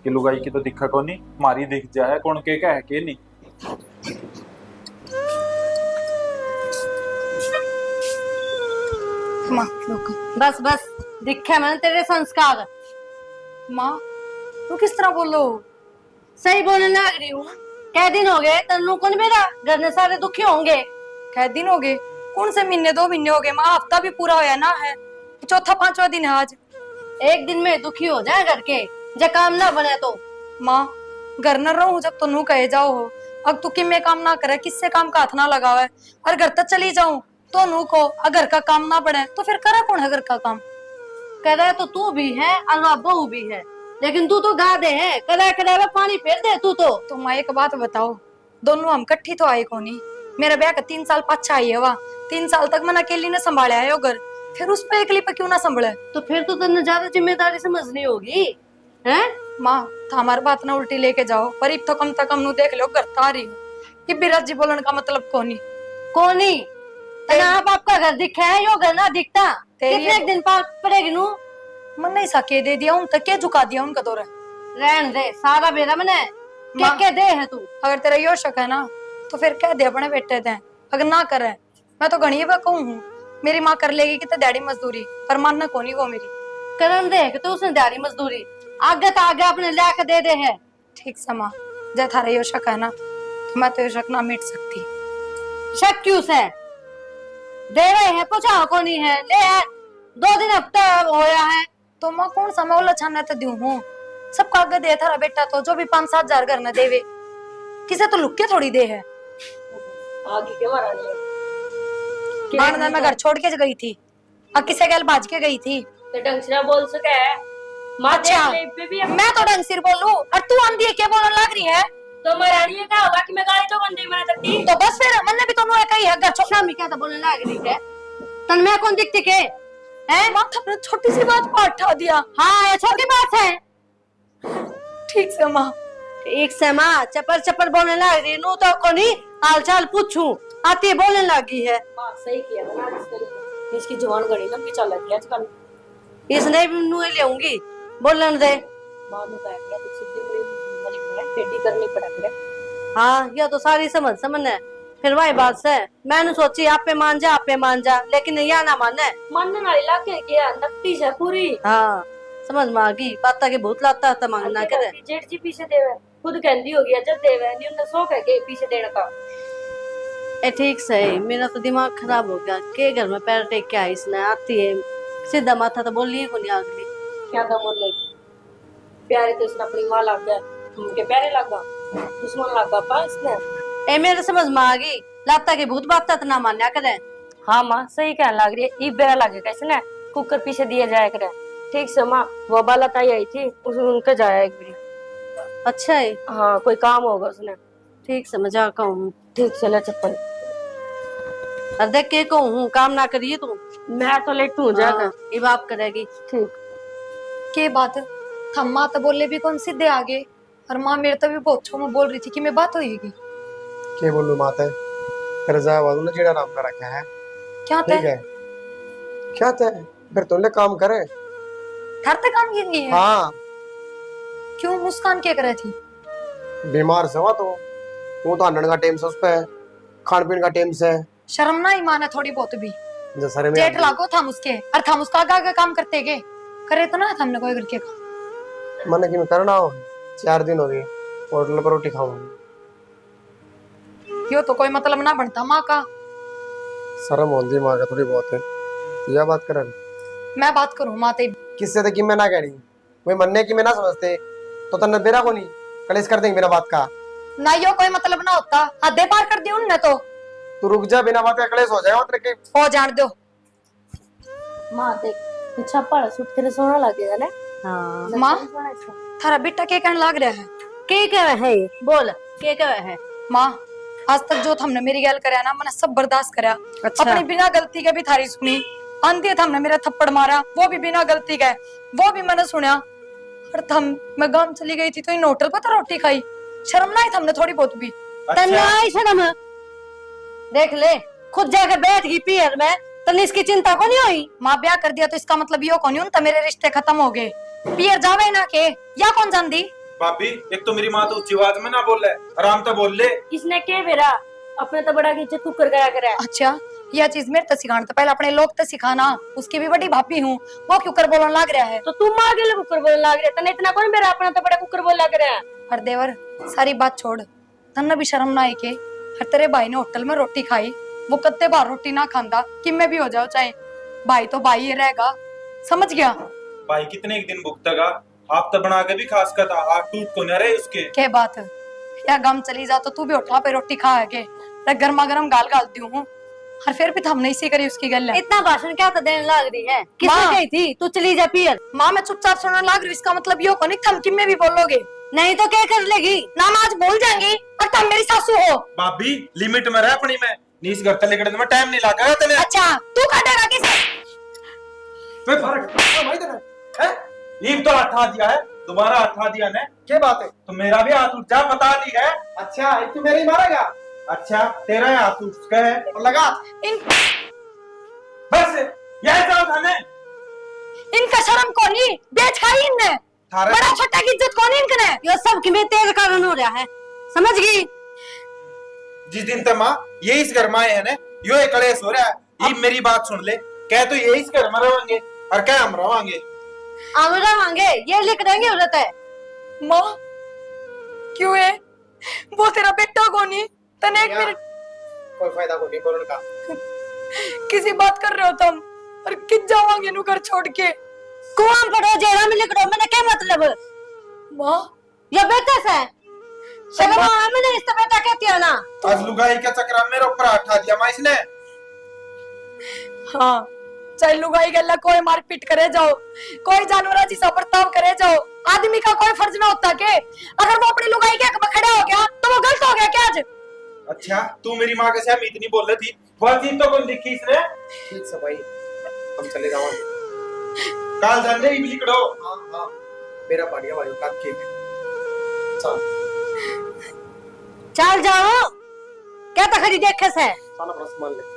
कि लुगाई की तो दिक्कत को नहीं, मारी दिख जाए कौन के क्या है के नहीं। माँ रुक। बस बस, दिखे मैंने तेरे संस्कार। माँ तू किस तरह बोलो? सही बोलने लग रही हूँ। कै दिन हो गए तन्नू को नहीं मेरा, घर में सारे दुखी होंगे। कै दिन हो गए? कौन से महीने 2 महीने हो गए माँ, हफ्ता भी पूरा होया ना है, चौथा 5वां दिन है आज। एक दिन में दुखी हो जाए घर के, जब काम ना बने तो। माँ घर न रहूं जब तो नू कहे जाओ हो, अब तू किम में काम ना करे, किससे काम का हाथ ना लगावे, और घर तक चली जाऊं तो नू को अगर का काम ना पड़े तो फिर करा कौन है घर का काम? कह रहा तो तू भी है और बहू भी है, लेकिन तू तो गादे है, कदा कदा पानी फेर दे तू तो। माँ एक बात बताओ, दोनों हम कट्ठी तो आए को नहीं। मेरा ब्याह का 3 साल पाछा आई है, वह 3 साल तक मैंने अकेली ने संभाला है यो घर, फिर उस पे अकेली पे क्यों ना संभले? तो फिर तो तन्ने ज्यादा जिम्मेदारी समझनी होगी है। माँ तो हमारी बात ना उल्टी लेके जाओ, पर इब तो कम तक हम देख लो घर आ रही हूँ। ये बिराज जी बोलने का मतलब कोनी कोनी आप आपका घर दिखा है, यो घर ना दिखता। कितने एक दिन पड़ेगी नू। मन नहीं सके दे दिया उन तक, क्या झुका दिया उनका दौरा। रहन दे सारा बेरा मैंने क्या दे है तू। अगर तेरा यो शक है ना तो फिर कह दे अपने बेटे दे, अगर ना करे मैं तो घनी कहूँ हूँ मेरी माँ कर लेगी कि तो डैडी मजदूरी, पर मानना कोनी वो मेरी करन दे तो उसने दिहाड़ी मजदूरी आगे तो आगे अपने लाके दे दे है। ठीक समा, जब थारा यो शक है ना तो मैं तो यो शक ना मिट सकती। शक क्यों से दे रहे हैं, पूछा को नहीं है, ले है 2 दिन हफ्ता होया है तो माँ कौन सा मैं ओला छाना तो दूं हूँ, सब कागज दे थारा बेटा तो जो भी 5-7 हजार घर न देवे, किसे तो लुक के थोड़ी दे है। आगे के मारा नहीं मैं घर छोड़ के गई थी, अब किसे गैल भाज के गई थी। तो ढंग से ना बोल सके है। अच्छा मैं तो ढंग से बोलूं और तू आंधी है क्या बोलने लग रही है? तो महारानी क्या होगा कि मैं गाड़ी तो बंदी बना सकती। तो बस फिर मैंने भी तो नु कही है घर छोड़। शामी क्या था बोलने लग रही है, तन मैं कौन दिखती के हैं? माथा पे छोटी सी बात पर उठा दिया। हाँ ये छोटी बात है। ठीक से माँ, ठीक से माँ चपर चपर बोलने लग रही नू तो कोनी हाल चाल पूछूं आती बोलने लगी है। सही किया ना, इसकी जवान घड़ी लंबी चल रही है आजकल। इसने भी नू लेऊंगी बोलने दे। बाद में कह दिया तो सीधी पूरी वाली है टेडी करनी पड़ा करे। हाँ ये तो सारी समझ है। फिर वही बात से मैंने सोची आप पे मान जा, लेकिन यह ना माने। मानने वाली लाके क्या नकटी है पूरी। हाँ समझ में आ गई, बात के भूत लाता है मांगना करे। जेठ जी पीछे देवे, खुद कहती होगी जब देवे नहीं उन्हें शौक है के पीछे देने का। ए ठीक सही, मेरा तो दिमाग खराब हो गया के घर में पैर टेक के आई इसने आती है सीधा माथा तो बोल को नहीं अगली। क्या था बोल रही प्यारे तो इसने अपनी माँ लग गया, उनके प्यारे लगा दुश्मन लगा पा इसने। ए मेरे समझ में आ गई, लाता के भूत बात तक ना मान्या करे। हाँ माँ सही कहने लग रही है, ई बेरा लगे कैसे ना कुकर पीछे दिया जाया करे। ठीक से माँ, वो बाला ताई आई थी, उस उनके जाया एक बारी। अच्छा है, हाँ कोई काम होगा उसने। ठीक से मजाक कहूँ। ठीक से ले चप्पल। और देख के कहूँ काम ना करिए तू। मैं तो लेट हूँ जाकर। ये बाप करेगी। ठीक। के बात हम माँ तो बोले भी कौन सीधे आगे, और माँ मेरे तो भी बहुत छो में बोल रही थी कि मैं बात होगी। के बोलू माता रजा वालों ने जेड़ा नाम का रखा है। क्या ठीक थे है क्या थे फिर तुमने काम करे। ठरते काम की नहीं है। हाँ क्यों मुस्कान क्या करे थी? बीमार से हुआ तो वो तो अन्न का टाइम से उस पे खान पीन का टाइम से शर्म ना ही माने थोड़ी बहुत भी। जसरे में जेठ लागो था उसके और था उसका आगा काम करते के करे तो ना हमने कोई करके काम। मन की में करना हो 4 दिन हो गए होटल पर रोटी खाऊंगी। यो तो कोई मतलब ना बनता माँ का। शर्म होती माँ का थोड़ी बहुत है। यह बात कर मैं बात करूँ माँ ते किससे तो कि मैं ना कह रही वही मनने की मैं ना समझते तो तन्ने बेरा को नहीं कलेश कर देंगे बिना बात का। ना यो कोई मतलब ना होता आधे पार कर दी उनने तो। तू रुक जा बिना बात का कलेश हो जाएगा तेरे के। हो जान दो माँ देख पीछा पड़ा सूट तेरे सोना लगेगा ना। हाँ माँ थारा बेटा के कहने लग रहा है। के कहे है ये? बोल के कहे है? माँ आज तक जो हमने मेरी गैल कराया ना मैंने सब बर्दाश्त करा। अच्छा। अपनी बिना गलती के भी थारी सुनी। आंधी हमने मेरा थप्पड़ मारा वो भी बिना गलती के वो भी मैंने सुना। और थम मैं गांव चली गई थी तो इन होटल पर तो रोटी खाई। शर्म ना आई हमने थोड़ी बहुत भी। तन्ने आई शर्म? देख ले खुद जाकर बैठ गई पियर में, तन्ने इसकी चिंता को नहीं हुई? माँ ब्याह कर दिया तो इसका मतलब यो कौन तो मेरे रिश्ते खत्म हो गए। पियर जावे ना के या कौन जान दी। भाभी एक तो मेरी माँ तो ऊंची आवाज में ना बोल रहा है, आराम से बोल ले। इसने के बेरा अपने तो बड़ा इज्जत कुकर गया करे। अच्छा यह चीज मेरे तो सिखाना तो पहले अपने लोग तो सिखाना। उसकी भी बड़ी भाभी हूँ वो क्यों कर बोलने लग रहा है। तो तुम आगे ले कुकर बोलने लग रहे, तने इतना कौन बेरा अपना तो बड़ा कुकर बोल लग रहा है। और देवर सारी बात छोड़ तन्ने भी शर्म ना आई के हर तेरे भाई ने होटल में रोटी खाई वो कत्ते बार रोटी ना खांदा कि मैं भी हो जाओ चाहे भाई तो भाई ही रहेगा। समझ गया? भाई कितने एक दिन भुगतेगा, आप तो बना के भी खास का था, आप टूट को न रहे उसके। क्या बात है या गम चली जा तो तू भी होटल पे रोटी खा के गर्मा गर्म गाल गाल दी हूँ और फिर भी हमने इसी करी उसकी गल है। इतना भाषण क्या तो देने लग रही है? किसने माँ। कही थी तू चली जा पियर? माँ मैं चुपचाप सुनने लग रही इसका मतलब यो को नहीं थम कि मैं भी बोलोगे नहीं तो क्या कर लेगी? ना मैं आज बोल जाएंगी और तुम मेरी सासू हो। भाभी लिमिट में रह अपनी में, नीस घर तले कड़ने में टाइम नहीं लगा तेने। अच्छा तू काटेगा किसे? कोई फर्क भाई तेरा है ईब तो अठा दिया है, दोबारा अठा दिया ने। क्या बात है। तो मेरा भी हाथ उठ जा, बता दी है। अच्छा तू मेरे ही मारेगा। अच्छा तेरा ही हाथ उठ का है और लगा इन बस यह जाओ थाने। इनका शर्म कोनी बेच खाई इनने थारे बड़ा छोटा की इज्जत कोनी इनकने। यो सब कि मैं तेरे कारण हो रहा है, समझ गई? जिस दिन तक माँ ये इस घर में आए है ना, यो एक कलेश हो रहा है। ईब मेरी बात सुन ले, कह तो ये इस घर में रहेंगे और क्या हम रहेंगे। आमरा मांगे ये लिख देंगे औरत है। माँ क्यों है वो तेरा बेटा कोनी तने एक मिनट कोई फायदा को नहीं बोलने का। किसी बात कर रहे हो तुम और किस जाओगे नु घर छोड़ के। कुआं पड़ो जेरा में लिख दो, मैंने क्या मतलब? माँ ये बेटा से शर्म आ मैंने इस बेटा कहती है ना। आज लुगाई के चक्कर में मेरे ऊपर अठा दिया माँ इसने। हाँ चाहे लुगाई गल्ला कोई मारपीट करे जाओ कोई जानवर जैसा बर्ताव करे जाओ आदमी का कोई फर्ज ना होता के अगर वो अपनी लुगाई के हक में खड़ा हो गया तो वो गलत हो गया क्या आज? अच्छा तू मेरी माँ के साथ इतनी बोल रही थी, वह चीज तो कौन लिखी इसने? ठीक से भाई हम चले जाओगे। काल जाने ही लिख दो। हाँ मेरा बढ़िया भाई का केक चल चल जाओ क्या तो खड़ी देखे से साला बड़ा सामान ले।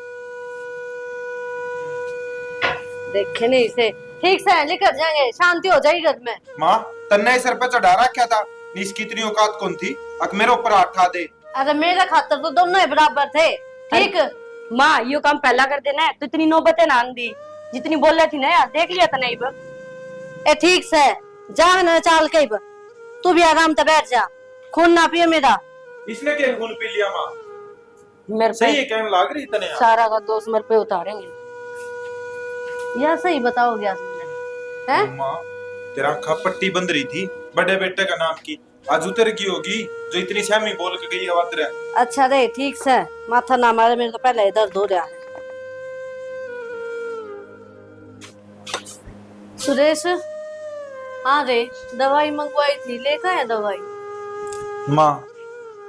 देखे नहीं इसे ठीक से लेकर जाएंगे, शांति हो जाएगी घर में। माँ तन्ने सर पे चढ़ा रखा था, इसकी इतनी औकात कौन थी अक मेरे ऊपर अठा दे। अरे मेरे खातर तो दोनों ही बराबर थे। ठीक माँ यो काम पहला कर देना है तो इतनी नौबतें ना दी जितनी बोल रही थी ना यार, देख लिया था नहीं बा। ए ठीक से जा न चाल के तू भी आराम से बैठ जा, खून ना पिए मेरा। इसने क्या खून पी लिया माँ? मेरे सही पे है कहने लग रही तने। सारा का दोष मेरे पे उतारेंगे। यह सही बताओगे हैं? माँ तेरा आँखा पट्टी बंद रही थी बड़े बेटे का नाम की, आज उतर की होगी जो इतनी सहमी बोल के गई है वात्र। अच्छा रे ठीक से, माथा ना मारे, मेरे तो पहले ही दर्द हो रहा है। सुरेश, हाँ रे, दवाई मंगवाई थी, लेकर है दवाई? माँ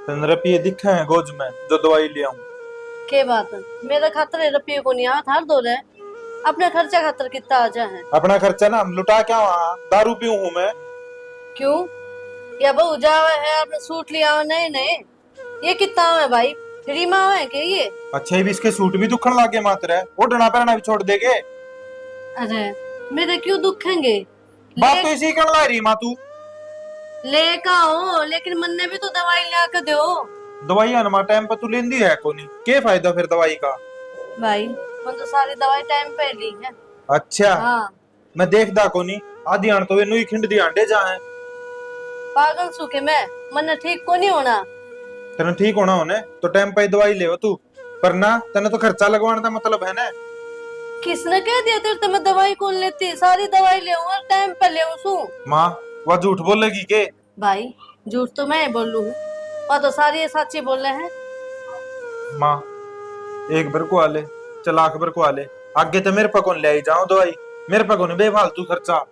15 रुपये दिखे हैं गोज में जो दवाई ले आऊं। के बात है, मेरा खातर रुपये को नहीं हाथ हार दो रहे, अपने खर्चा खातर कितना आ जा है। अपना खर्चा ना लुटा क्या वहाँ, दारू पीऊं हूँ मैं। क्यों? या बहू जावा है, आपने सूट लिया हो नए नए, ये कितना है भाई, रीमा है के ये? अच्छा ही भी इसके सूट भी दुखन लागे मात्र है, वो डना पहना भी छोड़ देगे। अरे मेरे क्यों दुखेंगे? बात तो इसी कर ला रही माँ तू। लेका हो, लेकिन मन ने भी तो दवाई ला कर दो दवाई अनमा टाइम पर तू लेंदी है कोनी, के फायदा फिर दवाई का? भाई, मैं तो सारी दवाई टाइम पे ली है। अच्छा हाँ, मैं देखदा कोनी, आधी आन तो वे नुई खिंड दी आंडे जा है। पागल सूखे मैं, मन ठीक को नहीं होना। तेने ठीक होना होने तो टाइम पे दवाई ले तू, पर ना तेने तो खर्चा लगवाने का मतलब है ना। किसने कह दिया तेरे तो मैं दवाई कौन लेती, सारी दवाई ले और टाइम पे ले सू। माँ वह झूठ बोलेगी के? भाई झूठ तो मैं बोलू हूँ, और तो सारी सच्ची बोल रहे हैं। माँ एक बार को आले, चलाक बार को आले, आगे तो मेरे पे कौन ले आई जाऊं दवाई, मेरे पे कौन बेफालतू खर्चा।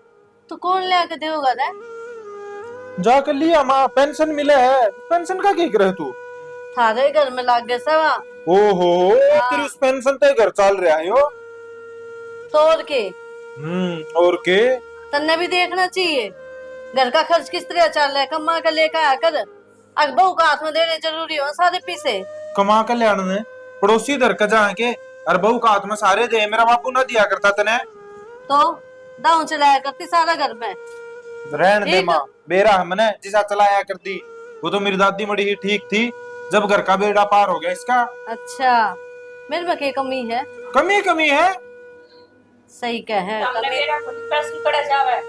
तो कौन ले आके देगा रे? जाकर लिया माँ, पेंशन मिले है, पेंशन का क्या करे तू? थारे घर में लाग गए सवा। ओहो तेरी उस पेंशन पे घर चल रहा है यो। तोड़ के और के तन्ने भी देखना चाहिए, घर का खर्च किस तरह चल रहा है, कमा कर लेकर आकर अग बहू का हाथ में देने जरूरी हो सारे पीसे। कमा कर ले आने पड़ोसी दर का जा के, अरे बहू का हाथ में सारे दे, मेरा बापू ना दिया करता तने तो दाऊ चलाया करती सारा घर में। रहन दे माँ, बेरा हमने जिसा चलाया करती, वो तो मेरी दादी मड़ी ही ठीक थी जब घर का बेड़ा पार हो गया इसका। अच्छा, मेरे में क्या कमी है? कमी कमी है, सही कहे, हमने मेरा खुद प्रश्न कड़ा जावा है,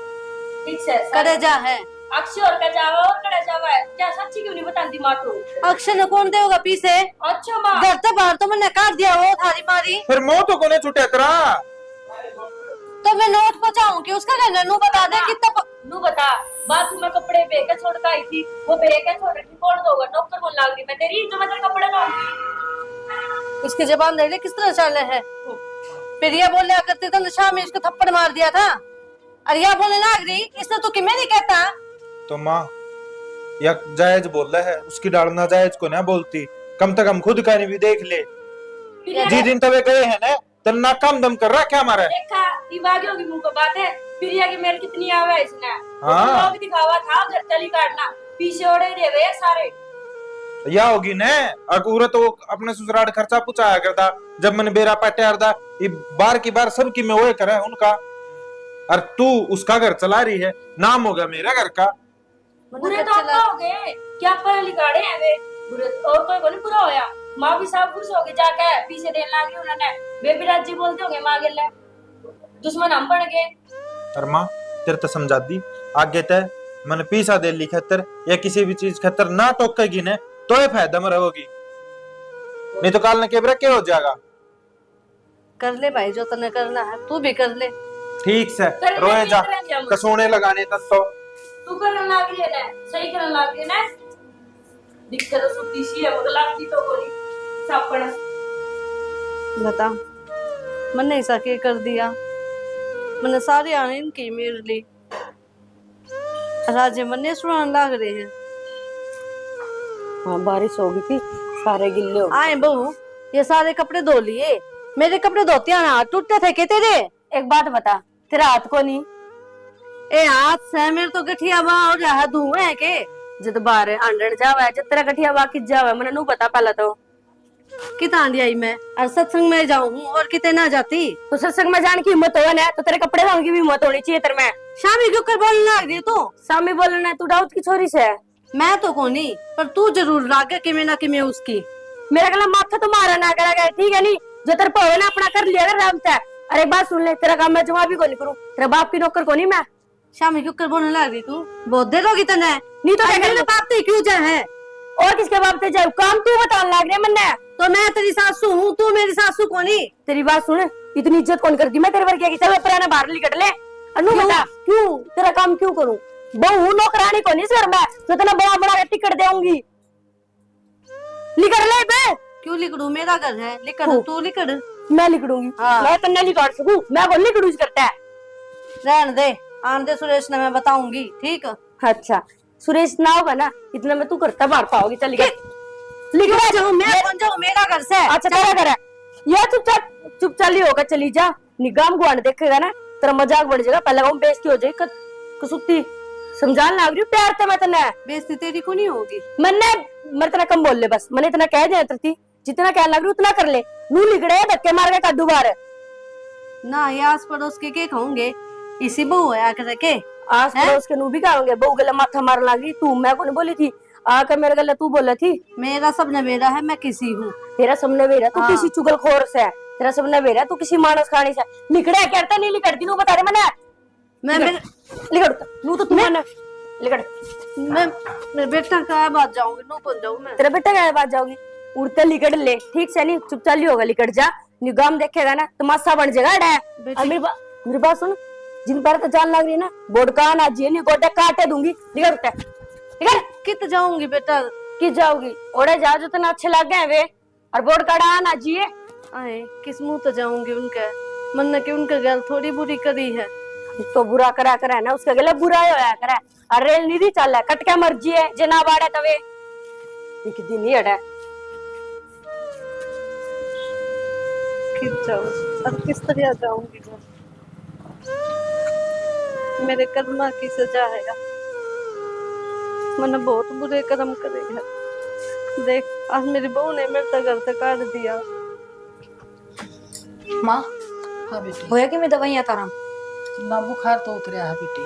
ठीक से करे जा है। अक्षर का जावा और कड़ा जावा है, क्या सच्ची क्यों नहीं बताती माँ तू? अक्षर ने कौन देगा पीसे? अच्छा माँ, घर तो बाहर तो मैंने काट दिया वो थारी मारी, फिर मुंह तो कोने छुटे तेरा। तो मैं नोट पहुंचाऊं कि उसका कहना नू बता दे कितना नू बता, बाथरूम में कपड़े बे के छोड़ के आई थी, वो बे के छोड़ रखी, कौन दोगा? नौकर बोल लाग रही मैं तेरी, तो मैं तेरे कपड़े लाऊंगी। इसकी जबान देख ले किस तरह चल रहे है। फिर यह बोले करते तो नशा में इसको थप्पड़ मार दिया था, और यह बोले लाग रही इसने तो कि मैं नहीं कहता। तो माँ या जायज बोल रहा है, उसकी डाल ना जायज को ना बोलती, कम से कम खुद का भी देख ले। जी दिन तवे गए हैं ना, तेरा ना काम दम कर रहा क्या हमारा? देखा दिमागी होगी मुंह को बात है, फिर ये कि मेरे कितनी आवे है इसने, हाँ। लोग दिखावा था घर चली काटना, पीछे ओढ़े दे गए सारे। या होगी ने अकूरा तो अपने ससुराल खर्चा पुचाया करता, जब मैंने बेरा पटाया था, ये बार की बार सब की मैं वो करे उनका, और तू उसका घर चला रही है, नाम होगा मेरा घर का। बुरे तो आपका हो गए, क्या पढ़े लिखाड़े हैं वे, बुरे और कोई बोले बुरा होया, माँ भी सब खुश हो गई जाके पीछे देने लगी उन्होंने, बेबी राजी बोलते होंगे माँ गेले, दुश्मन हम बन गए। और माँ तेरे तो समझा दी, आगे तय मैंने पीसा दे ली खतर या किसी भी चीज खतर ना टोकेगी ने तो ये फायदा में रहोगी, नहीं तो काल न केबरा क्या हो जाएगा। कर ले भाई जो तने करना है, तू भी कर ले। ठीक से रोए जा, कसोने लगाने तक तो तू करने लग रही है ना, सही करने लग रही है ना, दिक्कत तो सुधी सी है, मुझे लगती तो कोई सापड़। बता मैंने ऐसा क्या कर दिया, मैंने सारे आने इनकी मेरे लिए, राजे मन्ने सुनाने लग रहे हैं। हाँ बारिश हो गई थी, सारे गिल्ले हो गए। आए बहू, ये सारे कपड़े धो लिए, मेरे कपड़े धोते हैं ना, टूटते थे के तेरे? एक बात बता, तेरा हाथ को नहीं? ए हाथ से मेरे तो गठिया बा और रहा धुएं है के, जब बाहर अंडर जावा है, जब तेरा गठिया बाकी जावा, मैंने नू पता पहला तो कितना आई मैं, और सत्संग में जाऊं और कितने ना जाती। तो सत्संग में जाने की हिम्मत हो ना, तो तेरे कपड़े धोने की भी हिम्मत होनी चाहिए तेरे में। शामी क्यों कर बोलने लग रही तू? सामी बोलना है, तू दाऊद की छोरी से है। मैं तो कोनी, पर तू जरूर लागे कि मैं ना कि मैं उसकी। मेरा गला माथा तो मारा ना करा गया, ठीक है नी, जो तेरे पे ना अपना कर लिया कर रामता है। अरे एक बात सुन ले, तेरा काम मैं जवाब भी को नहीं करूं, तेरा बाप की नौकर को नहीं मैं। शामी क्यों कर बोलने लग रही तू? बहुत देर होगी तने, नहीं तो मेरे बाप ते क्यों जा है? और किसके बाप ते जाए, काम तू बताने लग रही है मन्ने। तो मैं तेरी सासू हूँ, तू मेरी सासू कोनी। तेरी बात सुन, इतनी इज्जत कौन करती, मैं तेरे वर्ग की चल पुराना बाहर निकट ले। अनु बता क्यों, तेरा काम क्यों करूं? बहू नौकरानी को नहीं सर मैं तो इतना बड़ा बड़ा का टिकट देऊंगी। लिखड़ ले बे। क्यों लिखड़ू? मेरा घर है, लिखड़ तू लिखड़। मैं लिखड़ूंगी। हाँ। मैं तो नहीं लिखड़ सकूं, मैं कौन लिखड़ूज करता है। रहने दे, आने दे सुरेश ने, मैं बताऊंगी। ठीक है? अच्छा सुरेश ना होगा ना इतना में तू करता बाहर पाओगी। चल लिख जाऊं मैं, कौन जाऊं? मेरा घर से। अच्छा तेरा घर है ये। चुपचाप ही होगा, चली जा। निगाम गुआन देखेगा ना तेरा मजाक बढ़ जाएगा। पहले कहूं बेइज्जती हो जाएगी कसुत्ती। समझाने लग रही हूँ प्यार से मैं तने। बेइज्जती तेरी को नहीं होगी। मैं इतना कम बोल ले बस। मैंने इतना कह दिया तरती जितना कहने लग रही उतना कर ले। नू लिगड़े धक्के मार के कादू बार ना ये आस पड़ोस के खाऊंगे, इसी बहू है आकर के। आस पड़ोस के नू भी कहोगे। बहू गले माथा मार लगी तू। मैं कौन बोली थी आकर मेरे गले तू बोला थी। मेरा सब नवेरा है, मैं किसी हूँ। तेरा सबने वेरा तू किसी चुगलखोर से है। तेरा सबने वेरा तू किसी मानस खानी से। लिखड़े कहता नहीं लिखड़ती नू बता रहे मैंने। लिखड़ नू तो तूने लिखड़। मैं बेटा का बात जाऊंगी, नो कौन जाऊं मैं? तेरा बेटा क्या बात जाओगी? उड़ते लिकड़ ले ठीक से नहीं चुपचाप ही होगा। लिकड़ जा निगाम देखेगा ना तमाशा बन जाएगा। मेरी बात सुन, जिन पर तो जान लग रही है ना बोडका ना जी नहीं गोटे काटे दूंगी। लिकड़ उठे लिकड़। कित जाऊंगी बेटा? किस जाओगी? ओड़े जाओ जो तना अच्छे लग गए वे और बोडका ना जिए। आए किस मुंह तो जाऊंगी उनके? मन के उनके गल थोड़ी बुरी करी है तो बुरा करा करे ना उसके गले बुरा ही होया करे। और रेल निधि चल है कट के मर्जी है जना बाड़े तवे एक दिन ही अड़े। किस जाऊं और किस तरह जाऊंगी? मेरे कर्मा की सजा है। मैंने बहुत बुरे कर्म करे हैं। देख आज मेरी बहू ने मेरे तक घर से काट दिया। माँ हाँ बेटी। होया कि मैं दवाइयाँ तारा? ना बुखार तो उतरा है बेटी।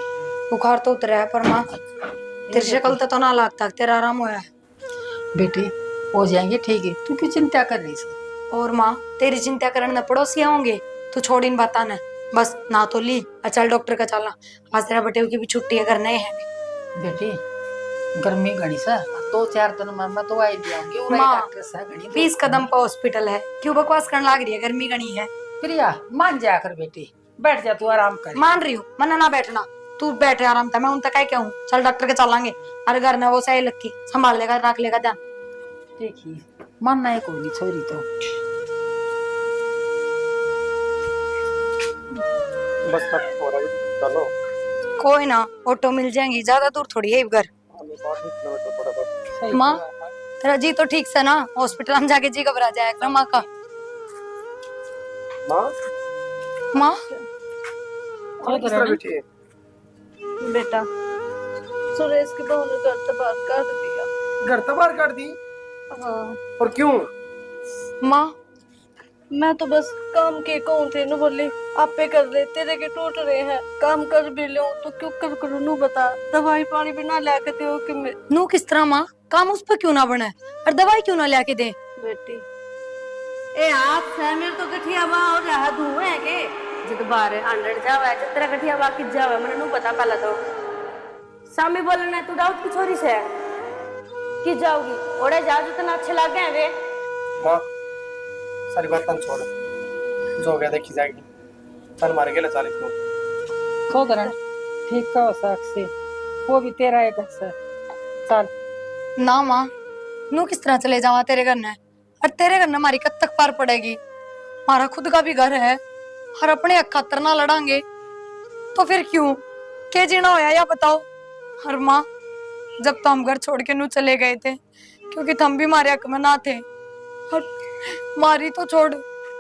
बुखार तो उतरा है पर माँ तेरी शक्ल तो ना लगता तेरा आराम होया है। बेटी हो जाएंगे ठीक है, तू क्यों चिंता कर रही है? और माँ तेरी चिंता करने पड़ोसी होंगे तू छोड़ इन बाता ने। बस ना तो ली चल डॉक्टर का चलना। आज तेरा बटेव की भी छुट्टी है करने है। बेटी गर्मी घनी सा 2-4 दिन में मैं तो आई दियाऊंगी। माँ, डॉक्टर सा घनी 20 कदम पर हॉस्पिटल है, क्यों बकवास करने लग रही है? गर्मी गणी है। प्रिया मान जा कर बेटी, बैठ जा तू आराम कर। मान रही हूँ मना ना बैठना, तू बैठे आराम था। मैं उन तक क्या हूँ। चल डॉक्टर के चलांगे। अरे घर में वो सही लक्की संभाल लेगा रख लेगा ध्यान। ठीक ही मानना है कोई नहीं छोरी तो। बस थोड़ा चलो। कोई ना ऑटो मिल जाएंगी, ज्यादा दूर थोड़ी है घर। माँ तेरा जी तो ठीक से ना? हॉस्पिटल में जाके जी घबरा जाएगा माँ का। माँ माँ किस तरह बैठी है? बेटा सुरेश की बहू ने घर से बाहर काट दिया। घर तो बाहर काट दी? हाँ और क्यों? माँ मैं तो बस काम के कहूँ थे नु बोली आपे कर ले, तेरे के टूट रहे हैं, काम कर भी लो तो क्यों कर करूँ नु बता। दवाई पानी भी ना ला के दो कि मैं नू किस तरह माँ? काम उस पर क्यों ना बने और दवाई क्यों ना लेके दे? बेटी ए आप से मेरे तो गठिया बा और रहा धुए है के जब बाहर अंडर जावे जितना गठिया बाकी जावे मैंने नु पता पहला तो। सामी बोलना तू डाउट की छोरी से कि जाओगी? ओड़े जाओ जितना अच्छे लग गए वे। माँ सारी बात तन छोड़, जो हो गया देखी जाएगी। तन मारे गेला 40 लोग। सोदरन ठीक का साख से वो भी तेरा एक से चल। ना माँ नू किस तरह चले जावा तेरे घर ने? और तेरे घर ने हमारी कब तक पार पड़ेगी? हमारा खुद का भी घर है और अपने हक खातर ना लड़ांगे तो फिर क्यों क्या जीना होया या बताओ? और माँ जब तो हम घर छोड़ के नू चले गए थे क्योंकि हम भी हमारे हक में ना थे, और मारी तो छोड़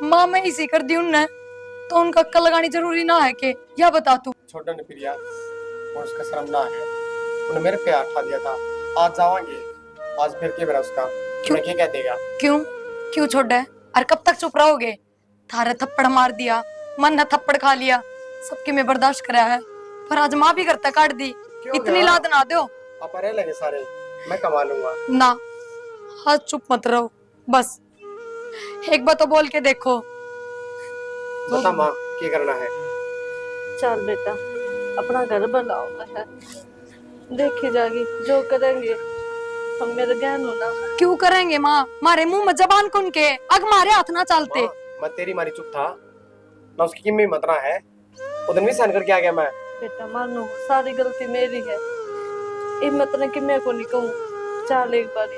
माँ मैं इसी कर दी उनने, तो उनका अक्ल लगानी जरूरी ना है कि? या बता तू। छोड़ना नहीं प्रिया, और उसका शर्म ना है। उन्हें मेरे पे हाथ उठा दिया था। आज जावांगे, आज फिर क्या मेरा उसका क्यों? क्या कह देगा? क्यों क्यों छोड़ा है? और कब तक चुप रहोगे? थारे थप्पड़ मार दिया, मन ने थप्पड़ खा लिया, सबकी मैं बर्दाश्त कराया है, पर आज माँ भी घर तक काट दी। इतनी लाद ना दो। आप रह लेंगे सारे, मैं कमा लूंगा। ना आज चुप मत रहो, बस एक बार तो बोल के देखो। बता माँ क्या करना है? चल बेटा अपना घर बनाओ है, देखी जाएगी जो करेंगे हम। मेरे ज्ञान हो ना क्यों करेंगे माँ? मारे मुंह में जबान कुन के अग मारे हाथ ना चलते। माँ, मैं तेरी मारी चुप था ना, उसकी कीमत मत रहा है। उधर भी सहन करके आ गया मैं। बेटा मानो सारी गलती मेरी है, हिम्मत ने कि मैं को नहीं कहूँ, चल एक बारी।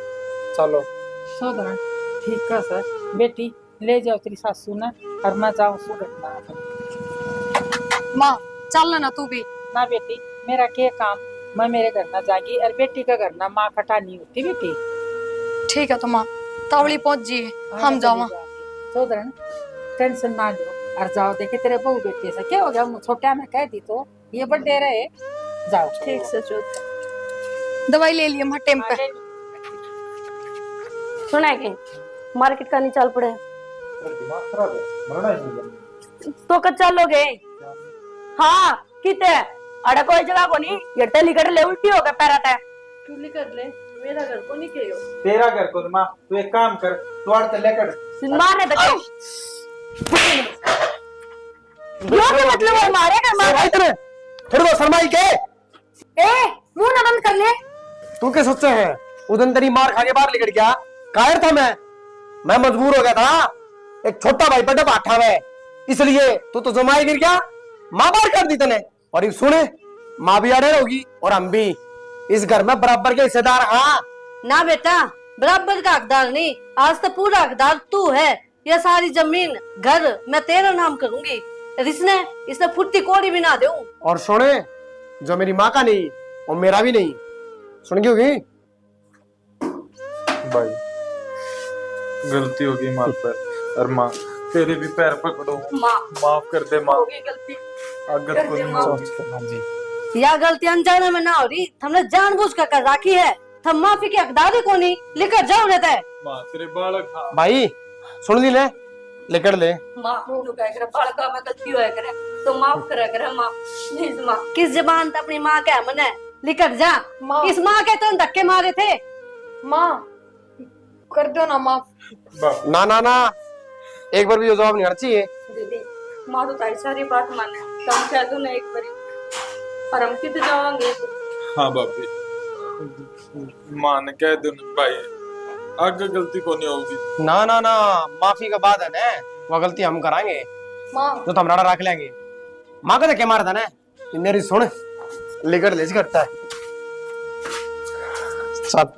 चलो सोदरा ठीक है सर। बेटी ले जाओ तेरी सासू ना, और मैं जाऊँ सुगत ना। माँ चल ना तू भी। ना बेटी मेरा क्या काम, मैं मेरे घर ना जागी, और बेटी का घर ना माँ खटा नहीं होती बेटी। ठीक है तो माँ तावड़ी पहुंच जिए, हम जावा। सोदरन टेंशन ना लो, और जाओ। देखे तेरे बहू बेटे से क्या हो गया, छोटा में कह दी तो ये बड़े रहे। जाओ ठीक से चुप। दवाई ले लिए माँ टेम पे। सुना है कि मार्केट का नहीं चल पड़े दिमाग खराब है, मरना ही नहीं। तो कब चलोगे? हाँ किते अड़ा कोई जगह को नहीं ये लिकट ले उल्टी हो गया पैरा तय। क्यों नहीं कर ले, मेरा घर को नहीं कहो। तेरा घर को माँ, तू एक काम कर, तू आड़ते लेकर मारने तक यो के मतलब है मारे कर मार। इतने फिर वो शर्माई के ए मुंह ना बंद कर ले। तू क्या सोचे है? उधर तेरी मार खा के बाहर निकल गया, कायर था मैं मजबूर हो गया था। एक छोटा भाई बड़ा बाठा में, इसलिए तू तो जमाई गिर गया, माँ बाहर कर दी तने। और ये सुने, माँ भी अड़े होगी और हम भी इस घर में बराबर के हिस्सेदार। हाँ ना बेटा, बराबर का हकदार नहीं, आज तो पूरा हकदार तू है। ये सारी जमीन घर मैं तेरा नाम करूंगी, इसने फुट्टी कोड़ी भी ना दूं। और सुने, जो मेरी माँ का नहीं और मेरा भी नहीं, सुन गई होगी। भाई गलती होगी माँ पर, और माँ तेरे भी पैर पकड़ो, माँ माफ कर दे माँ, हो गई गलती। अगर को नहीं सोच जी या गलती अनजाने में ना हो रही, हमने जानबूझ कर राखी है। हम माफी के हकदार को नहीं लेकर जाओ रहता है। माँ तेरे बालक। हाँ भाई सुन ली ले, लेकर ले। माँ नु कह कर बालका में गलती होया करे तो माफ करा करे माँ, प्लीज माँ। किस जबान पे अपनी माँ का मन है, लेकर जा। माँ। इस माँ के तो धक्के मारे थे। माँ कर दो ना माफ। ना ना ना, एक बार भी जो जवाब नहीं आना चाहिए। दीदी माँ तो तारी सारी बात माने, तुम कह दो ना एक बारी, और हम कितने जावांगे। हाँ बापी, माँ ने कह दो ना भाई, आगे गलती को नहीं होगी। ना ना ना, माफी का बाद है ना, वो गलती हम कराएंगे, माँ तो हमारा रख लेंगे। माँ का क्या मारा था ना, मेरी सुन, लेकर ले करता है सब।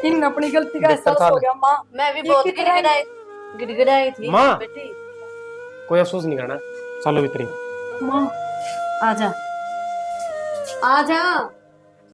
इन अपनी गलती का एहसास हो गया माँ। मैं भी बहुत गिड़गिड़ाई थी माँ। बेटी। कोई अफसोस नहीं करना, चलो भीतरी। माँ आजा आजा।